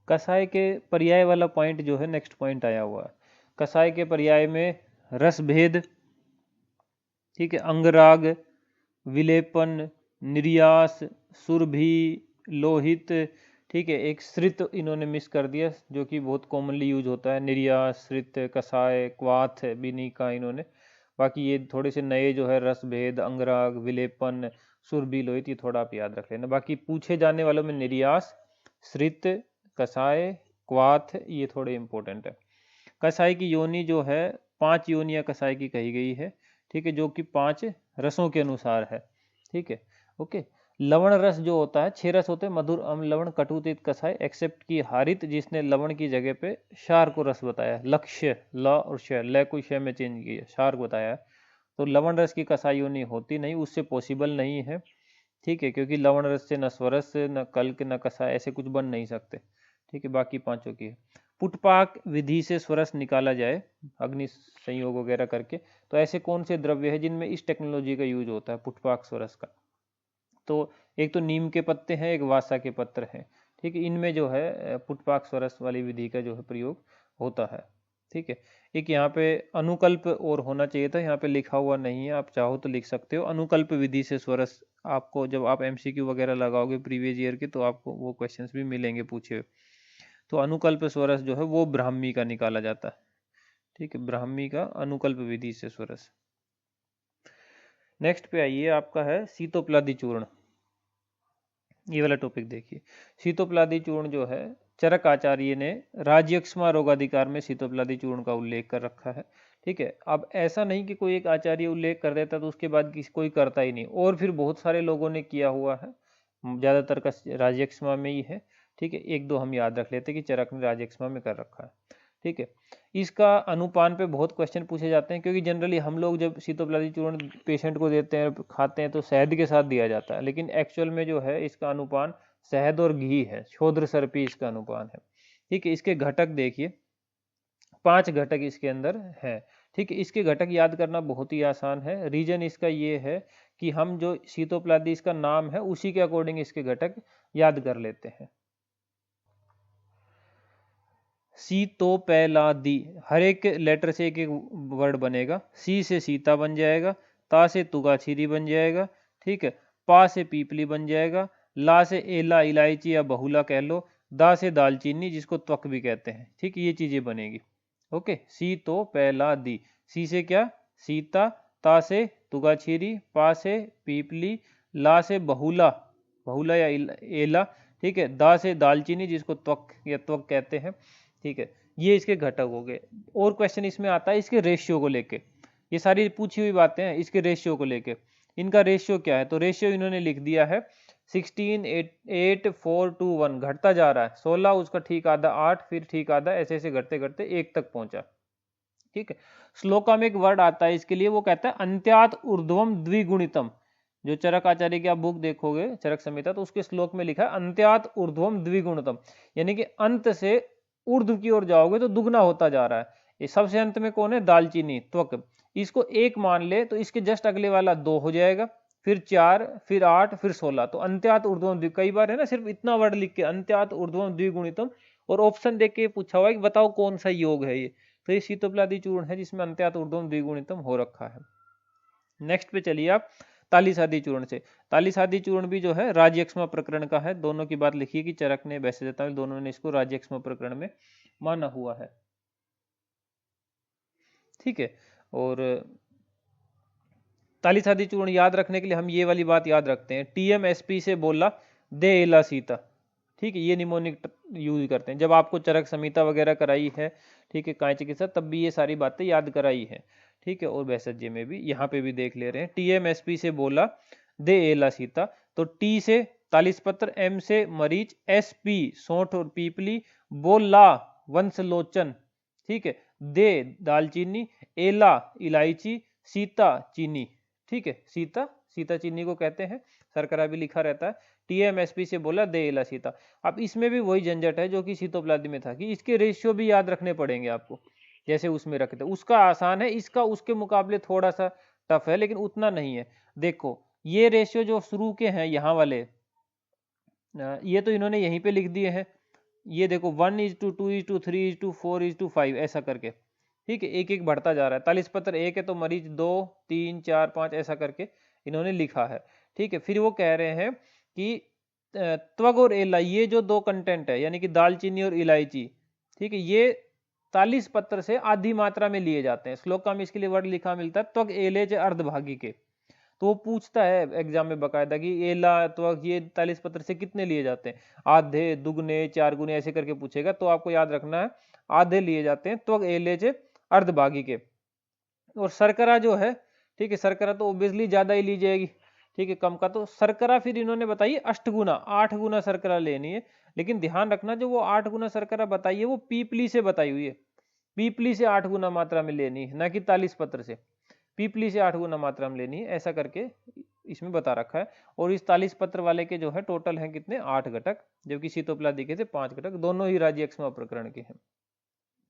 कसाय के पर्याय वाला पॉइंट जो है नेक्स्ट पॉइंट आया हुआ है। कसाय के पर्याय में रस भेद, ठीक है, अंगराग, विलेपन, निर्यास, सुरभि, लोहित, ठीक है। एक श्रित इन्होंने मिस कर दिया जो कि बहुत कॉमनली यूज होता है, निर्यास, श्रित, कसाय, क्वाथ भी नहीं कहा इन्होंने। बाकी ये थोड़े से नए जो है रस भेद, अंगराग, विलेपन, सुरभि, लोहित, ये थोड़ा आप याद रख लेना। बाकी पूछे जाने वालों में निर्यास, श्रित, कसाय, क्वाथ ये थोड़े इंपॉर्टेंट है। कसाई की योनि जो है 5 योनियां कसाई की कही गई है, ठीक है, जो कि 5 रसों के अनुसार है, ठीक है। ओके। लवण रस जो होता है 6 रस होते हैं, मधुर, अम्ल, लवण, कटु, तीत, कसाय, एक्सेप्ट की हारित जिसने लवण की जगह पे क्षार को रस बताया, लक्ष्य ल और श, ल को श में चेंज किया, क्षार बताया है। तो लवण रस की कसाई योनि होती नहीं, उससे पॉसिबल नहीं है, ठीक है, क्योंकि लवण रस से न स्वरस, न कल्क, न कसाय ऐसे कुछ बन नहीं सकते, ठीक है। बाकी पांचों की है। पुटपाक विधि से स्वरस निकाला जाए अग्नि संयोग वगैरह करके, तो ऐसे कौन से द्रव्य है जिनमें इस टेक्नोलॉजी का यूज होता है पुटपाक स्वरस का? तो एक तो नीम के पत्ते हैं, एक वासा के पत्र हैं, ठीक है। इनमें जो है पुटपाक स्वरस वाली विधि का जो है प्रयोग होता है, ठीक है। एक यहाँ पे अनुकल्प और होना चाहिए था, यहाँ पे लिखा हुआ नहीं है, आप चाहो तो लिख सकते हो। अनुकल्प विधि से स्वरस, आपको जब आप एमसीक्यू वगैरह लगाओगे प्रीवियस ईयर के तो आपको वो क्वेश्चंस भी मिलेंगे पूछे हुए। तो अनुकल्प स्वरस जो है वो ब्राह्मी का निकाला जाता है, ठीक है, ब्राह्मी का अनुकल्प विधि से स्वरस। नेक्स्ट पे आइए, आपका है शीतोपलादी चूर्ण। ये वाला टॉपिक देखिए। शीतोपलादी चूर्ण जो है चरक आचार्य ने राज्यक्षमा रोगाधिकार में शीतोपलादी चूर्ण का उल्लेख कर रखा है, ठीक है। अब ऐसा नहीं कि कोई एक आचार्य उल्लेख कर देता तो उसके बाद कोई करता ही नहीं, और फिर बहुत सारे लोगों ने किया हुआ है, ज्यादातर का राज्यक्षमा में ही है, ठीक है। एक दो हम याद रख लेते कि चरक ने राज्यक्षमा में कर रखा है, ठीक है। इसका अनुपान पे बहुत क्वेश्चन पूछे जाते हैं, क्योंकि जनरली हम लोग जब शीतोपलादी चूर्ण पेशेंट को देते हैं खाते हैं तो शहद के साथ दिया जाता है, लेकिन एक्चुअल में जो है इसका अनुपान शहद और घी है, शोध्र सर्पी इसका अनुपान है, ठीक है। इसके घटक देखिए, 5 घटक इसके अंदर है, ठीक है। इसके घटक याद करना बहुत ही आसान है। रीजन इसका ये है कि हम जो शीतोपलादी इसका नाम है उसी के अकॉर्डिंग इसके घटक याद कर लेते हैं। शीतोपैलादी, हर एक लेटर से एक एक वर्ड बनेगा। सी से सीता बन जाएगा, ता से तुगाछीरी बन जाएगा, ठीक है, पा से पीपली बन जाएगा, ला से एला इलायची या बहुला कह लो, दा से दालचीनी जिसको त्वक भी कहते हैं, ठीक, ये चीजें बनेगी। ओके, शीतोपैलादी, सी से क्या, सीता, ता से तुगाछीरी, पा से पीपली, ला से बहुला, बहुला या एला, ठीक है, दा से दालचीनी जिसको त्वक या त्वक कहते हैं, ठीक है। ये इसके घटक हो गए। और क्वेश्चन इसमें आता है इसके रेशियो को लेके, ये सारी पूछी हुई बातें हैं इसके रेशियो को लेके। इनका रेशियो क्या है, तो रेशियो इन्होंने लिख दिया है 16 8 4 2 1, घटता जा रहा है, 16 उसका ठीक आधा, 8 फिर ठीक आधा, ऐसे ऐसे घटते घटते 1 तक पहुंचा, ठीक है। श्लोका में एक वर्ड आता है इसके लिए, वो कहता है अंत्यात ऊर्ध्वम द्विगुणितम। जो चरक आचार्य की आप बुक देखोगे चरक संहिता, तो उसके श्लोक में लिखा है अंत्यात ऊर्ध्वम द्विगुणितम, यानी कि अंत से ऊर्ध्व की ओर जाओगे तो दुगना होता जा रहा है। ये सबसे अंत में कौन है, दालचीनी, त्वक। इसको 1 मान ले तो इसके जस्ट अगले वाला 2 हो जाएगा, फिर 4, फिर 8, फिर 16। तो अंत्यात ऊर्ध्वम द्वि, कई बार है ना सिर्फ इतना वर्ड लिख के अंत्यात ऊर्ध्वम द्विगुणितम, और ऑप्शन देख के पूछा हुआ है कि बताओ कौन सा योग है ये, तो ये शीतोपलादी चूर्ण है जिसमें अंत्यात ऊर्ध्वम द्विगुणितम हो रखा है। नेक्स्ट पे चलिए आप तालिसादी चूर्ण से। तालिसादी चूर्ण भी जो है राज्यक्षमा प्रकरण का है, दोनों की बात लिखी है कि चरक ने, वैसे देता दोनों ने इसको राज्यक्षमा प्रकरण में माना हुआ है, ठीक है। और तालिसादी चूर्ण याद रखने के लिए हम ये वाली बात याद रखते हैं, टीएमएसपी से बोला दे एला सीता, ठीक है, ये निमोनिक यूज करते हैं जब आपको चरक संहिता वगैरह कराई है, ठीक है, काय चिकित्सा, तब भी ये सारी बातें याद कराई है, ठीक है। और वैसज्य में भी यहाँ पे भी देख ले रहे हैं, टीएमएसपी से बोला दे एला सीता, तो टी से तालिस पत्र, एम से मरीच, एस पी सौंठ और पीपली, बोला वंशलोचन, ठीक है, दे दालचीनी, एला इलायची, सीता चीनी, ठीक है, सीता, सीता चीनी को कहते हैं, शर्करा भी लिखा रहता है। टीएमएसपी से बोला दे इला सीता। अब इसमें भी वही झंझट है जो कि शीतोपलादी में था, कि इसके रेशियो भी याद रखने पड़ेंगे आपको, जैसे उसमें रखते, उसका आसान है, इसका उसके मुकाबले थोड़ा सा टफ है, लेकिन उतना नहीं है। देखो ये रेशियो जो शुरू के हैं यहाँ वाले, ये तो इन्होंने यहीं पे लिख दिए हैं, ये देखो 1:2:3:4:5 ऐसा करके, ठीक है, एक एक बढ़ता जा रहा है। तालिसपत्र 1 है तो मरीच 2, 3, 4, 5 ऐसा करके इन्होंने लिखा है, ठीक है। फिर वो कह रहे हैं कि त्वग और एला ये जो दो कंटेंट है, यानी कि दालचीनी और इलायची, ठीक है, ये तालिसपत्र से आधी मात्रा में लिए जाते हैं। श्लोका में इसके लिए वर्ड लिखा मिलता है त्वग एले च अर्धभागी के। तो वो पूछता है एग्जाम में बकायदा कि एला त्वग ये तालिसपत्र से कितने लिए जाते हैं, आधे, दुगने, चार गुने ऐसे करके पूछेगा, तो आपको याद रखना है आधे लिए जाते हैं त्वग एले च अर्धभागी के। और शर्करा जो है, ठीक है, शर्करा तो ऑब्वियसली ज्यादा ही ली जाएगी, ठीक है, कम का तो शर्करा फिर इन्होंने बताई 8 गुना, 8 गुना शर्करा लेनी है। लेकिन ध्यान रखना जो वो 8 गुना शर्करा बताई है वो पीपली से बताई हुई है, पीपली से 8 गुना मात्रा में लेनी है, ना कि तालिस पत्र से। पीपली से 8 गुना मात्रा में लेनी है, ऐसा करके इसमें बता रखा है। और इस तालिस पत्र वाले के जो है टोटल है कितने, 8 घटक, जबकि शीतोपलादी के थे 5 घटक, दोनों ही राज्य एक्समा प्रकरण के हैं,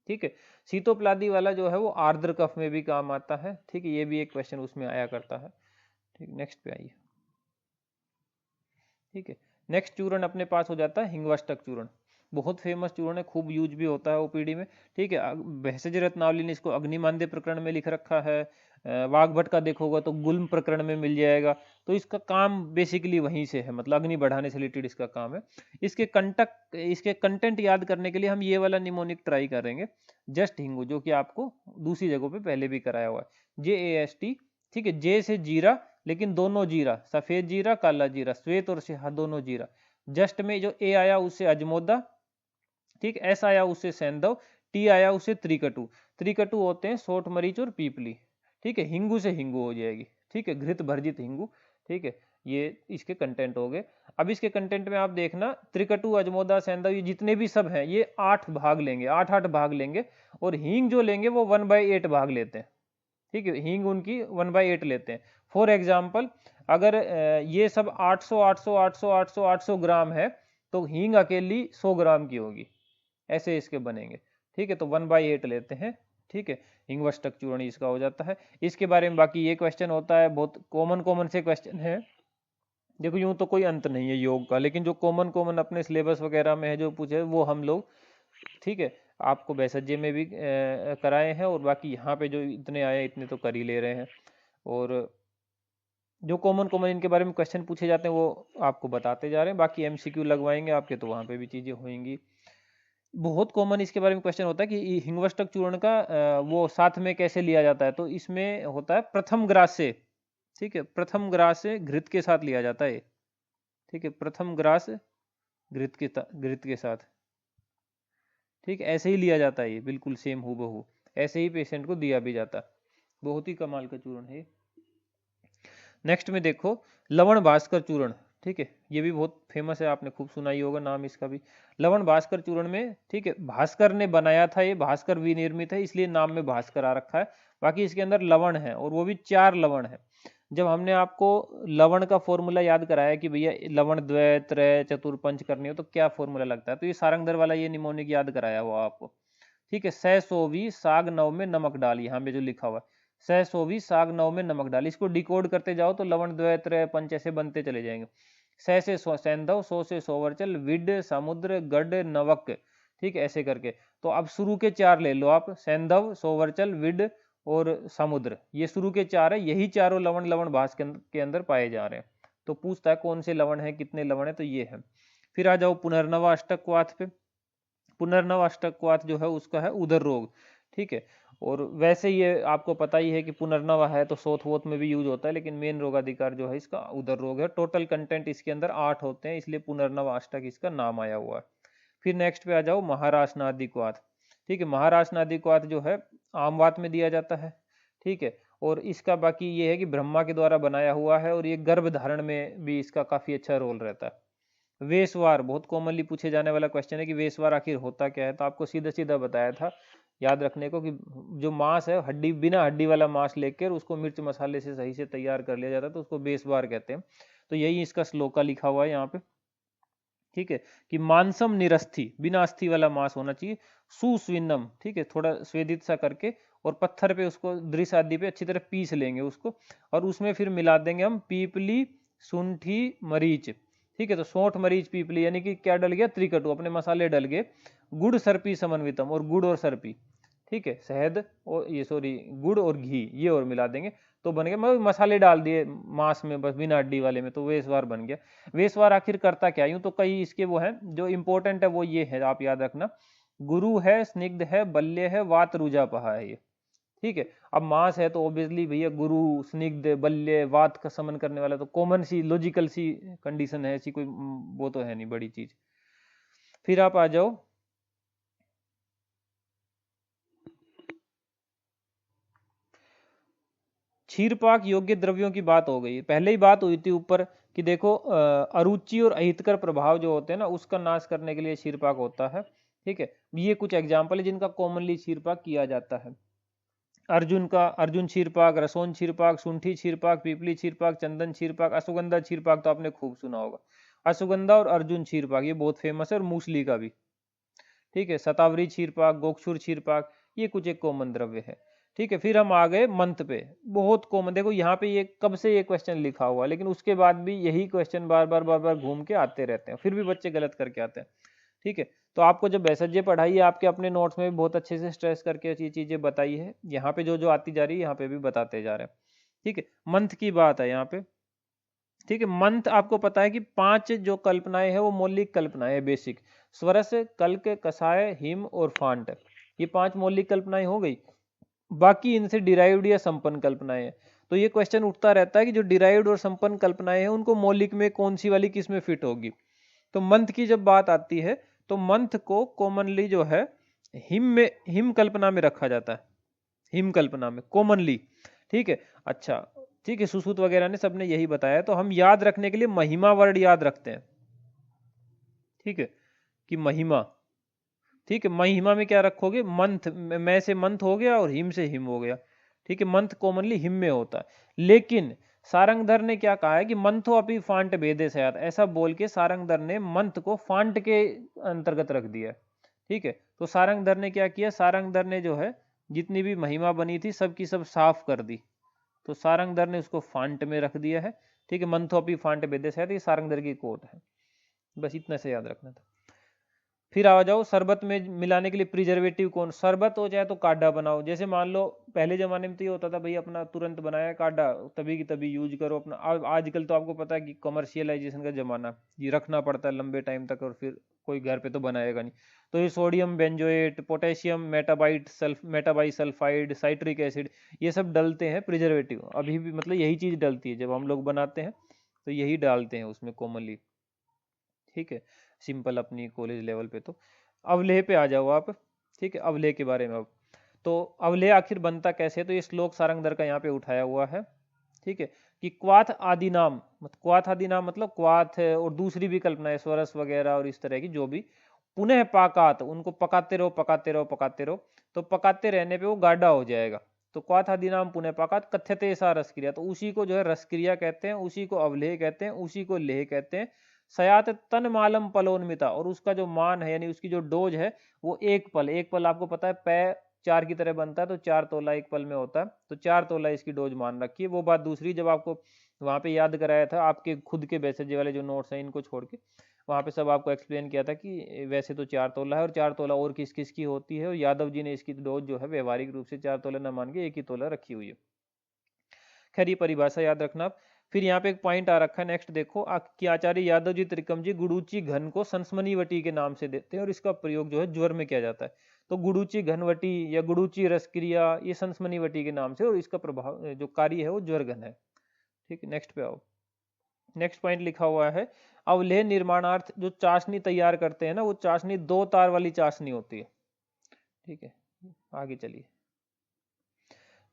ठीक है। शीतोपलादी वाला जो है वो आर्द्र कफ में भी काम आता है, ठीक है, ये भी एक क्वेश्चन उसमें आया करता है, ठीक। नेक्स्ट पे आइए, ठीक है। नेक्स्ट चूर्ण अपने पास हो जाता है हिंगवाष्टक चूर्ण, बहुत फेमस चूर्ण है, खूब यूज भी होता है ओपीडी में, ठीक है। भेषज रत्नावली ने इसको अग्निमांद्य प्रकरण में लिख रखा है, वाघभट का देखोगा तो गुल्म प्रकरण में मिल जाएगा। तो इसका काम बेसिकली वहीं से है, मतलब अग्नि बढ़ाने से रिलेटेड इसका काम है। इसके कंटेंट याद करने के लिए हम ये वाला निमोनिक ट्राई करेंगे, जस्ट हिंगू, जो कि आपको दूसरी जगहों पे पहले भी कराया हुआ है, JAST, ठीक है। जे से जीरा, लेकिन दोनों जीरा, सफेद जीरा काला जीरा, श्वेत और स्याह दोनों जीरा। जस्ट में जो ए आया उससे अजमोदा, ठीक, एस आया उससे सैंधव, टी आया उससे त्रिकटु। त्रिकटु होते हैं सोठ मरीच और पीपली, ठीक है। हिंगू से हिंगू हो जाएगी, ठीक है, घृत भर्जित हिंगू, ठीक है। ये इसके कंटेंट हो गए। अब इसके कंटेंट में आप देखना त्रिकटु अजमोदा सैंधव ये जितने भी सब हैं ये 8 भाग लेंगे, 8-8 भाग लेंगे। और हींग जो लेंगे वो 1/8 भाग लेते हैं, ठीक है, हींग उनकी 1/8 लेते हैं। फॉर एग्जाम्पल अगर ये सब 800 800 800 800 800 ग्राम है तो हींग अकेली 100 ग्राम की होगी, ऐसे इसके बनेंगे, ठीक है। तो 1/8 लेते हैं, ठीक है। हिंगवष्टक चूर्ण इसका हो जाता है। इसके बारे में बाकी ये क्वेश्चन होता है, बहुत कॉमन से क्वेश्चन है। देखो यूं तो कोई अंत नहीं है योग का, लेकिन जो कॉमन अपने सिलेबस वगैरह में है जो पूछे वो हम लोग, ठीक है, आपको बैसजे में भी कराए हैं, और बाकी यहाँ पे जो इतने आए इतने तो कर ही ले रहे हैं। और जो कॉमन इनके बारे में क्वेश्चन पूछे जाते हैं वो आपको बताते जा रहे हैं, बाकी MCQ लगवाएंगे आपके तो वहाँ पे भी चीज़ें होंगी। बहुत कॉमन इसके बारे में क्वेश्चन होता है कि हिंगवष्टक चूर्ण का वो साथ में कैसे लिया जाता है, तो इसमें होता है प्रथम ग्रास से, ठीक है, प्रथम ग्रास से घृत के साथ लिया जाता है, ठीक है, प्रथम ग्रास घृत के साथ, ठीक, ऐसे ही लिया जाता है, ये बिल्कुल सेम हूबहू ऐसे ही पेशेंट को दिया भी जाता है। बहुत ही कमाल का चूर्ण है। नेक्स्ट में देखो लवण भास्कर चूर्ण, ठीक है, ये भी बहुत फेमस है, आपने खूब सुना ही होगा नाम इसका भी। लवण भास्कर चूर्ण में, ठीक है, भास्कर ने बनाया था, ये भास्कर विनिर्मित है इसलिए नाम में भास्कर आ रखा है। बाकी इसके अंदर लवण है और वो भी 4 लवण है। जब हमने आपको लवण का फॉर्मूला याद कराया कि भैया लवण द्वय त्रय चतुर पंच करनी हो तो क्या फॉर्मूला लगता है, तो ये सारंगधर वाला ये निमोनिक याद कराया हुआ आपको, ठीक है। 620 साग 9 में नमक डाल, यहाँ पे जो लिखा हुआ है 620 साग 9 में नमक डाल, इसको डिकोड करते जाओ तो लवण द्वय त्रय पंच ऐसे बनते चले जाएंगे। 6 से सैंधव, 100 से सोवर्चल, विड, समुद्र, गड, नवक, ठीक है, ऐसे करके। तो अब शुरू के 4 ले लो आप, सैंधव, सोवर्चल, विड और समुद्र, ये शुरू के 4 है, यही चारों लवण लवण भास के अंदर पाए जा रहे हैं। तो पूछता है कौन से लवण है, कितने लवण है, तो ये है। फिर आ जाओ पुनर्नवा अष्टकवात पे। पुनर्नव अष्टकवात जो है उसका है उदर रोग, ठीक है। और वैसे ये आपको पता ही है कि पुनर्नवा है तो सोथ वोथ में भी यूज होता है, लेकिन मेन रोगाधिकार जो है इसका उदर रोग है। टोटल कंटेंट इसके अंदर 8 होते हैं, इसलिए पुनर्नव अष्टक इसका नाम आया हुआ है। फिर नेक्स्ट पे आ जाओ महाराशनादिक्वात, ठीक है। महाराशनादिक्वात जो है आमवात में दिया जाता है, ठीक है। और इसका बाकी ये है कि ब्रह्मा के द्वारा बनाया हुआ है, और ये गर्भ धारण में भी इसका काफी अच्छा रोल रहता है। वेशवार बहुत कॉमनली पूछे जाने वाला क्वेश्चन है कि वेशवार आखिर होता क्या है, तो आपको सीधा सीधा बताया था याद रखने को कि जो मांस है हड्डी, बिना हड्डी वाला मांस लेकर उसको मिर्च मसाले से सही से तैयार कर लिया जाता है तो उसको वेशवार कहते हैं। तो यही इसका श्लोका लिखा हुआ है यहाँ पे, ठीक है, कि मांसम निरस्थि, बिना अस्थि वाला मांस होना चाहिए, सुस्विन्नम, ठीक है, थोड़ा स्वेदित सा करके, और पत्थर पे उसको दृश आदि पे अच्छी तरह पीस लेंगे उसको, और उसमें फिर मिला देंगे हम पीपली, सुंठी, मरीच, ठीक है, तो सोंठ मरीच पीपली यानी कि क्या डल गया, त्रिकटु, अपने मसाले डल गए। गुड़ सर्पी समन्वितम, और गुड़ और सर्पी, ठीक है, शहद और ये सॉरी गुड़ और घी ये और मिला देंगे तो बन गया। मैं मसाले डाल दिए मांस में बस बिना हड्डी वाले में, तो वेसवार बन गया। वेसवार आखिर करता क्या, यूं तो कई इसके वो हैं जो इंपॉर्टेंट है, वो ये है आप याद रखना, गुरु है, स्निग्ध है, बल्य है, वात रुजापहा है ये, ठीक है। अब मांस है तो ऑब्वियसली भैया गुरु, स्निग्ध, बल्य, वात का समन करने वाला, तो कॉमन सी लॉजिकल सी कंडीशन है, ऐसी कोई वो तो है नहीं बड़ी चीज। फिर आप आ जाओ क्षीरपाक योग्य द्रव्यों की बात हो गई। पहले ही बात हुई थी ऊपर कि देखो अरुचि और अहितकर प्रभाव जो होते हैं ना, उसका नाश करने के लिए क्षीरपाक होता है, ठीक है। ये कुछ एग्जाम्पल है जिनका कॉमनली क्षीरपाक किया जाता है। अर्जुन क्षीरपाक, रसोन क्षीरपाक, सुंठी क्षीरपाक, पीपली क्षीरपाक, चंदन क्षीरपाक, अश्वगंधा क्षीरपाक तो आपने खूब सुना होगा। अश्वगंधा और अर्जुन क्षीरपाक ये बहुत फेमस है, और मूसली का भी, ठीक है। शतावरी क्षीरपाक, गोक्षुर क्षीरपाक, ये कुछ एक कॉमन द्रव्य है, ठीक है। फिर हम आ गए मंथ पे, बहुत कॉमन, देखो यहाँ पे ये कब से ये क्वेश्चन लिखा हुआ, लेकिन उसके बाद भी यही क्वेश्चन बार बार घूम के आते रहते हैं, फिर भी बच्चे गलत करके आते हैं, ठीक है। तो आपको जब एसएचजे पढ़ाई है, आपके अपने नोट्स में भी बहुत अच्छे से स्ट्रेस करके ये चीजें बताई है, यहाँ पे जो जो आती जा रही है यहाँ पे भी बताते जा रहे हैं, ठीक है। मंथ की बात है यहाँ पे, ठीक है। मंथ आपको पता है कि 5 जो कल्पनाएं है वो मौलिक कल्पनाएं है, बेसिक, स्वरस, कल्क, कसाय, हिम और फांट, ये 5 मौलिक कल्पनाएं हो गई। बाकी इनसे डिराइव्ड या संपन्न कल्पनाएं हैं। तो ये क्वेश्चन उठता रहता है कि जो डिराइव्ड और संपन्न कल्पनाएं हैं उनको मौलिक में कौन सी वाली किस में फिट होगी। तो मंथ की जब बात आती है तो मंथ को कॉमनली जो है हिम कल्पना में रखा जाता है, हिम कल्पना में कॉमनली, ठीक है। अच्छा, ठीक है, सुश्रुत वगैरह ने सबने यही बताया, तो हम याद रखने के लिए महिमा वर्ड याद रखते हैं, ठीक है, कि महिमा, ठीक है। महिमा में क्या रखोगे, मंथ, मैं से मंथ हो गया और हिम से हिम हो गया, ठीक है। मंथ कॉमनली हिम में होता है, लेकिन सारंगधर ने क्या कहा है कि मंथो अपनी फांट भेदे सयात, ऐसा बोल के सारंगधर ने मंथ को फांट के अंतर्गत रख दिया, ठीक है। तो सारंगधर ने क्या किया, सारंगधर ने जो है जितनी भी महिमा बनी थी सबकी सब साफ कर दी, तो सारंगधर ने उसको फांट में रख दिया है, ठीक है। मंथो अपनी फांट भेदे सयात, ये सारंगधर की कोट है, बस इतना से याद रखना था। फिर आ जाओ शरबत में मिलाने के लिए प्रिजर्वेटिव कौन, शरबत हो चाहे तो काढ़ा बनाओ, जैसे मान लो पहले जमाने में तो ये होता था भाई अपना तुरंत बनाया काढ़ा, तभी की तभी यूज करो अपना। आजकल तो आपको पता है कि कमर्शियलाइजेशन का जमाना, ये रखना पड़ता है लंबे टाइम तक, और फिर कोई घर पे तो बनाएगा नहीं, तो ये सोडियम बेंजोएट, पोटेशियम मेटाबाइट मेटाबाई सल्फाइड, साइट्रिक एसिड, ये सब डलते हैं प्रिजर्वेटिव, अभी भी मतलब यही चीज डलती है जब हम लोग बनाते हैं, तो यही डालते हैं उसमें कॉमनली, ठीक है। सिंपल अपनी कॉलेज लेवल पे। तो अवलेह पे आ जाओ आप, ठीक है, अवलेह के बारे में अब। तो अवलेह आखिर बनता कैसे है, तो ये श्लोक सारंगधर का यहाँ पे उठाया हुआ है, ठीक है, कि क्वाथ आदि नाम, क्वाथ आदि नाम मतलब क्वाथ है और दूसरी भी कल्पना है, स्वरस वगैरह और इस तरह की जो भी, पुनः पाकात, उनको पकाते रहो पकाते रहो पकाते रहो, तो पकाते रहने पे वो गाढ़ा हो जाएगा। तो क्वाथ आदि नाम पुनः पाकात कथ्यते सा रस क्रिया, तो उसी को जो है रस क्रिया कहते हैं, उसी को अवलेह कहते हैं, उसी को लेह कहते हैं। सयात तन मालम पलोन्मिता, और उसका जो मान है यानी उसकी जो डोज है वो एक पल आपको पता है पै 4 की तरह बनता है, तो 4 तोला एक पल में होता है, तो 4 तोला इसकी डोज मान रखी है। वो बात दूसरी, जब आपको वहां पे याद कराया था आपके खुद के बैसेज वाले जो नोट्स हैं इनको छोड़ के, वहां पे सब आपको एक्सप्लेन किया था कि वैसे तो 4 तोला है, और 4 तोला और किस किस की होती है, और यादव जी ने इसकी डोज जो है व्यवहारिक रूप से 4 तोला न मान के 1 ही तोला रखी हुई है। खैर ये परिभाषा याद रखना। फिर यहाँ पे एक पॉइंट आ रखा है, नेक्स्ट देखो, कि आचार्य यादव जी त्रिकम जी गुडुची घन को संस्मनीवटी के नाम से देते हैं, और इसका प्रयोग जो है ज्वर में किया जाता है। तो गुडुची घनवटी या गुडुची रस क्रिया ये संस्मनीवटी के नाम से, और इसका प्रभाव जो कार्य है वो ज्वर घन है, ठीक है। नेक्स्ट पे आओ, नेक्स्ट पॉइंट लिखा हुआ है, अवलेह निर्माणार्थ जो चाशनी तैयार करते हैं ना, वो चाशनी 2 तार वाली चाशनी होती है, ठीक है। आगे चलिए,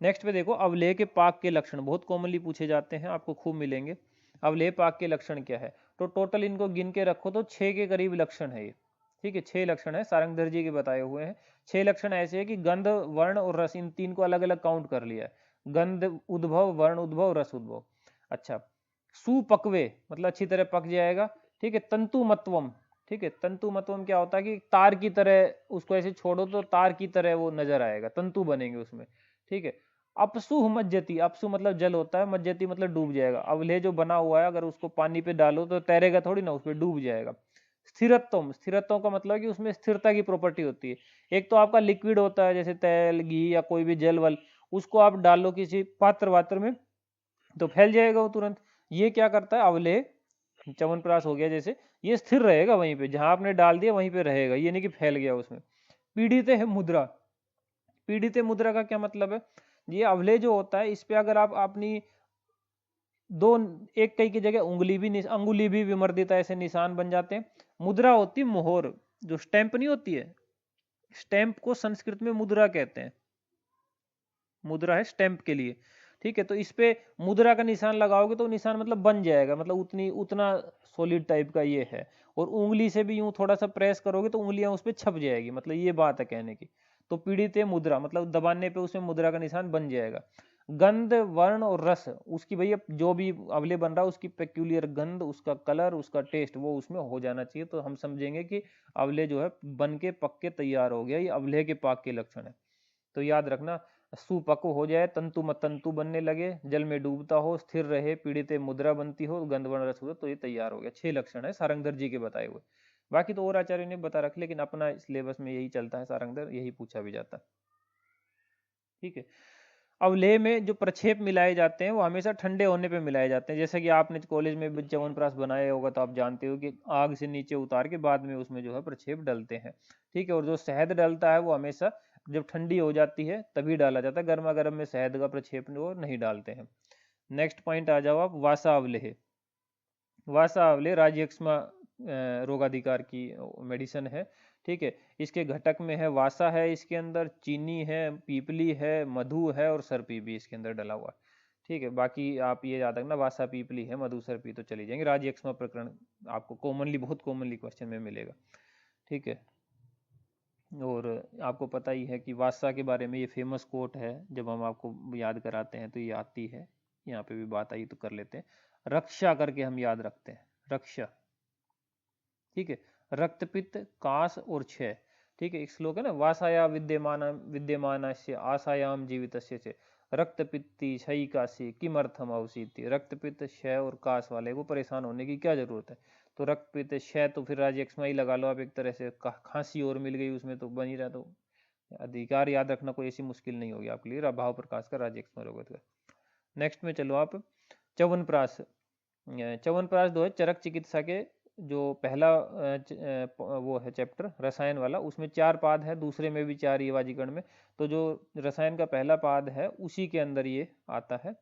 नेक्स्ट पे देखो, अवलेह के पाक के लक्षण बहुत कॉमनली पूछे जाते हैं, आपको खूब मिलेंगे। अवलेह पाक के लक्षण क्या है, तो टोटल इनको गिन के रखो तो 6 के करीब लक्षण है ये, ठीक है। 6 लक्षण है, सारंगधर जी के बताए हुए हैं। 6 लक्षण ऐसे है कि गंध, वर्ण और रस, इन 3 को अलग अलग काउंट कर लिया है, गंध उद्भव, वर्ण उद्भव, रस उद्भव। अच्छा, सुपक्वे मतलब अच्छी तरह पक जाएगा, ठीक है। तंतु मतवम, ठीक है, तंतु मतवम क्या होता है कि तार की तरह उसको ऐसे छोड़ो तो तार की तरह वो नजर आएगा, तंतु बनेंगे उसमें, ठीक है। अपसु मज्जति, अपसु मतलब जल होता है, मज्जति मतलब डूब जाएगा। अवलेह जो बना हुआ है अगर उसको पानी पे डालो तो तैरेगा थोड़ी ना, उसमें डूब जाएगा। स्थिरत्वम, स्थिरत्व का मतलब कि उसमें स्थिरता की प्रॉपर्टी होती है। एक तो आपका लिक्विड होता है जैसे तेल घी या कोई भी जल वल, उसको आप डालो किसी पात्र वात्र में तो फैल जाएगा वो तुरंत। ये क्या करता है अवलेह, च्यवनप्राश हो गया जैसे, ये स्थिर रहेगा वहीं पे, जहां आपने डाल दिया वहीं पे रहेगा, ये नहीं कि फैल गया उसमें। पीड़ित है मुद्रा, पीड़ित मुद्रा का क्या मतलब है, ये अवलेह जो होता है इस पे अगर आप अपनी दो, एक कई की जगह उंगली भी, अंगुली भी विमर्दित ऐसे निशान बन जाते हैं। मुद्रा होती है मोहर, जो स्टैंप नहीं होती है, स्टैंप को संस्कृत में मुद्रा कहते हैं, मुद्रा है स्टैंप के लिए। ठीक है, तो इस पे मुद्रा का निशान लगाओगे तो निशान मतलब बन जाएगा, मतलब उतनी उतना सॉलिड टाइप का ये है। और उंगली से भी यूं थोड़ा सा प्रेस करोगे तो उंगलियां उस पर छप जाएगी, मतलब ये बात है कहने की। तो पीड़ित मुद्रा मतलब दबाने पे उसमें मुद्रा का निशान बन जाएगा। गंध वर्ण और रस, उसकी भैया जो भी अवले बन रहा है उसकी पेक्यूलियर गंध, उसका कलर, उसका टेस्ट वो उसमें हो जाना चाहिए, तो हम समझेंगे कि अवले जो है बन के पक के तैयार हो गया, ये अवले के पाक के लक्षण है। तो याद रखना, सुपक्व हो जाए, तंतु मतंतु बनने लगे, जल में डूबता हो, स्थिर रहे, पीड़ित मुद्रा बनती हो, गंधवर्ण रस हो, तो ये तैयार हो गया। 6 लक्षण है सारंगधर जी के बताए हुए। बाकी तो और आचार्यों ने बता रखे, लेकिन अपना सिलेबस में यही चलता है, सारंगधर यही पूछा भी जाता है। ठीक है, अवलेह में जो प्रक्षेप मिलाए जाते हैं वो हमेशा ठंडे होने पे मिलाए जाते हैं। जैसे कि आपने कॉलेज में भी च्यवनप्राश बनाया होगा तो आप जानते हो कि आग से नीचे उतार के बाद में उसमें जो है प्रक्षेप डलते हैं। ठीक है, और जो शहद डलता है वो हमेशा जब ठंडी हो जाती है तभी डाला जाता है, गर्मा गर्म में शहद का प्रक्षेप वो नहीं डालते हैं। नेक्स्ट पॉइंट आ जाओ आप, वासा अवलेह। वासा अवलेह राजयक्ष्मा रोगाधिकार की मेडिसिन है। ठीक है, इसके घटक में है वासा है, इसके अंदर चीनी है, पीपली है, मधु है और सरपी भी इसके अंदर डला हुआ है। ठीक है, बाकी आप ये याद रखना, वासा पीपली है, मधु सरपी तो चली जाएंगे। राजयक्ष्मा प्रकरण आपको कॉमनली, बहुत कॉमनली क्वेश्चन में मिलेगा। ठीक है, और आपको पता ही है कि वासा के बारे में ये फेमस कोट है, जब हम आपको याद कराते हैं तो ये आती है, यहाँ पे भी बात आई तो कर लेते हैं। रक्षा करके हम याद रखते हैं, रक्षा। ठीक है, रक्तपित्त कास और क्षय। ठीक है, एक श्लोक है ना, वासाया विद्यमान विद्यमान से आशायाम जीवित से रक्तपित्ती क्षयी काशी किमर्थम अवसीति। रक्तपित्त क्षय और कास वाले को परेशान होने की क्या जरूरत है। तो रक्तपित्त क्षय तो फिर राजयक्ष्मा ही लगा लो आप, एक तरह से खांसी और मिल गई उसमें तो बन ही रहा। तो अधिकार याद रखना कोई ऐसी मुश्किल नहीं होगी आपके लिए, अभाव प्रकाश का राजयक्ष्मा रोग। नेक्स्ट में चलो आप, च्यवनप्राश। च्यवनप्राश दो है चरक चिकित्सा के, जो पहला वो है चैप्टर रसायन वाला, उसमें 4 पाद है, दूसरे में भी 4 ही वाजीकरण में। तो जो रसायन का पहला पाद है उसी के अंदर ये आता है,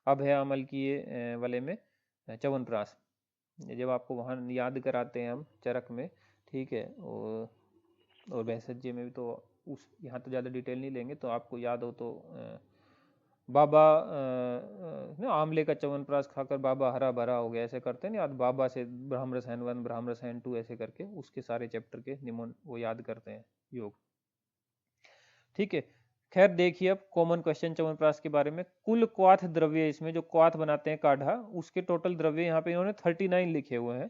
अभय अमल की ये वाले में च्यवनप्राश। जब आपको वहाँ याद कराते हैं हम चरक में। ठीक है, और भैंसज्य में भी, तो उस यहाँ तो ज़्यादा डिटेल नहीं लेंगे, तो आपको याद हो तो बाबा ना आमले का च्यवनप्राश खाकर बाबा हरा भरा हो गया, ऐसे करते हैं ना याद, बाबा से ब्रह्म रसायन 1 ब्रह्म रसायन 2 ऐसे करके उसके सारे चैप्टर के निमन वो याद करते हैं योग। ठीक है, खैर देखिए अब कॉमन क्वेश्चन च्यवनप्राश के बारे में। कुल क्वाथ द्रव्य, इसमें जो क्वाथ बनाते हैं काढ़ा, उसके टोटल द्रव्य यहाँ पे इन्होंने 39 लिखे हुए हैं,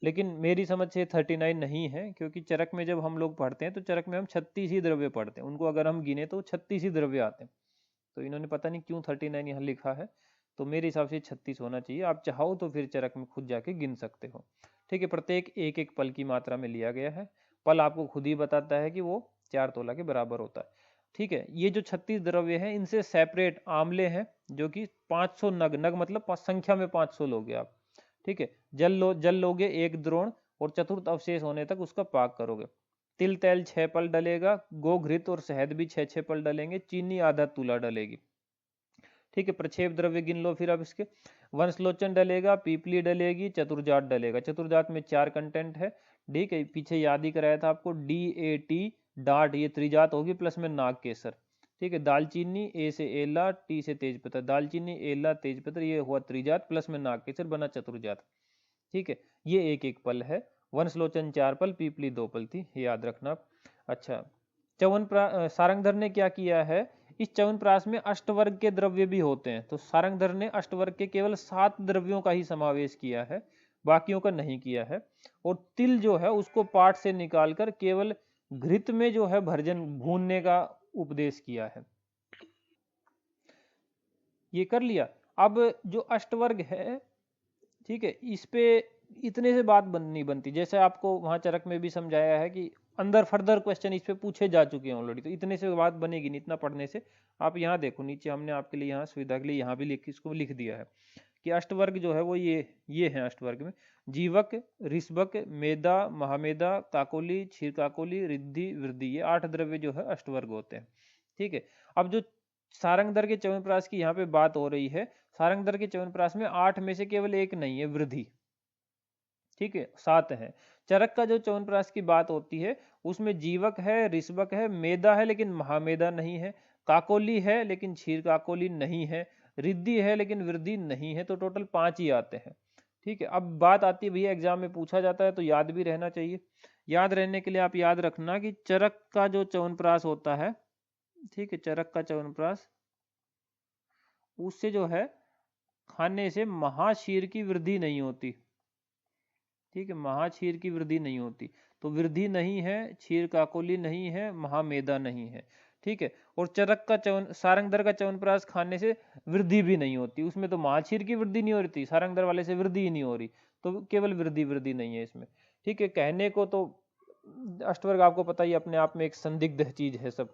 लेकिन मेरी समझ से 39 नहीं है, क्योंकि चरक में जब हम लोग पढ़ते हैं तो चरक में हम 36 ही द्रव्य पढ़ते हैं, उनको अगर हम गिने तो 36 ही द्रव्य आते हैं। तो इन्होंने पता नहीं क्यों 39 यहाँ लिखा है, तो मेरे हिसाब से 36 होना चाहिए। आप चाहो तो फिर चरक में खुद जाके गिन सकते हो। ठीक है, प्रत्येक एक एक पल की मात्रा में लिया गया है, पल आपको खुद ही बताता है कि वो 4 तोला के बराबर होता है। ठीक है, ये जो 36 द्रव्य हैं इनसे सेपरेट आमले हैं जो कि 500 नग, नग मतलब संख्या में 500 लोगे आप। ठीक है, जल लोगे 1 द्रोण, और चतुर्थ अवशेष होने तक उसका पाक करोगे। तिल तेल 6 पल डलेगा, गोघृत और शहद भी 6 पल डलेंगे, चीनी आधा तुला डलेगी। ठीक है, प्रक्षेप द्रव्य गिन लो फिर अब इसके। वंशलोचन डलेगा, पीपली डलेगी, चतुर्जात डलेगा। चतुर्जात में 4 कंटेंट है। ठीक है, पीछे याद ही कराया था आपको, DAT डाट ये त्रिजात होगी, प्लस में नाग केसर। ठीक है, दालचीनी ए से एला, टी से तेजपत्र, दालचीनी एला तेजपत्र, ये हुआ त्रिजात, प्लस में नाग केसर बना चतुर्जात। ठीक है, ये एक एक पल है। वंशलोचन 4 पल, पीपली 2 पल थी, याद रखना। अच्छा, सारंगधर ने क्या किया है, इस च्यवनप्राश में अष्टवर्ग के द्रव्य भी होते हैं, तो सारंगधर ने अष्टवर्ग के केवल 7 द्रव्यों का ही समावेश किया है, बाकियों का नहीं किया है। और तिल जो है उसको पाठ से निकालकर केवल घृत में जो है भर्जन भूनने का उपदेश किया है। ये कर लिया। अब जो अष्टवर्ग है, ठीक है, इस पे इतने से बात नहीं बनती। जैसे आपको वहाँ चरक में भी समझाया है कि अंदर फर्दर क्वेश्चन इस पे पूछे जा चुके हैं ऑलरेडी, तो इतने से बात बनेगी नहीं इतना पढ़ने से। आप यहाँ देखो नीचे हमने आपके लिए यहाँ सुविधा के लिए यहाँ भी इसको लिख दिया है कि अष्टवर्ग जो है वो ये है अष्टवर्ग में जीवक, ऋषभक, मेदा, महामेदा, काकोली, क्षीर काकोली, रिद्धि, वृद्धि, ये 8 द्रव्य जो है अष्टवर्ग होते हैं। ठीक है। अब जो सारंगधर के च्यवनप्राश की यहाँ पे बात हो रही है, सारंगधर के च्यवनप्राश में 8 में से केवल एक नहीं है, वृद्धि। ठीक है, 7 है। चरक का जो च्यवनप्राश की बात होती है उसमें जीवक है, ऋषभक है, मेदा है लेकिन महामेदा नहीं है, काकोली है लेकिन क्षीर काकोली नहीं है, रिद्धि है लेकिन वृद्धि नहीं है, तो टोटल 5 ही आते हैं। ठीक है। अब बात आती है भैया एग्जाम में पूछा जाता है तो याद भी रहना चाहिए। याद रहने के लिए आप याद रखना कि चरक का जो च्यवनप्राश होता है, ठीक है, चरक का च्यवनप्राश, उससे जो है खाने से महाक्षीर की वृद्धि नहीं होती। ठीक है, महाक्षीर की वृद्धि नहीं होती, तो वृद्धि नहीं है, क्षीर काकोली नहीं है, महामेदा नहीं है। ठीक है। और चरक का च्यवन, सारंगधर का च्यवनप्राश खाने से वृद्धि भी नहीं होती, उसमें तो महाक्षीर की वृद्धि नहीं हो रही थी, सारंगधर वाले से वृद्धि ही नहीं हो रही, तो केवल वृद्धि वृद्धि नहीं है इसमें। ठीक है। कहने को तो अष्टवर्ग आपको पता ही अपने आप में एक संदिग्ध चीज है सब।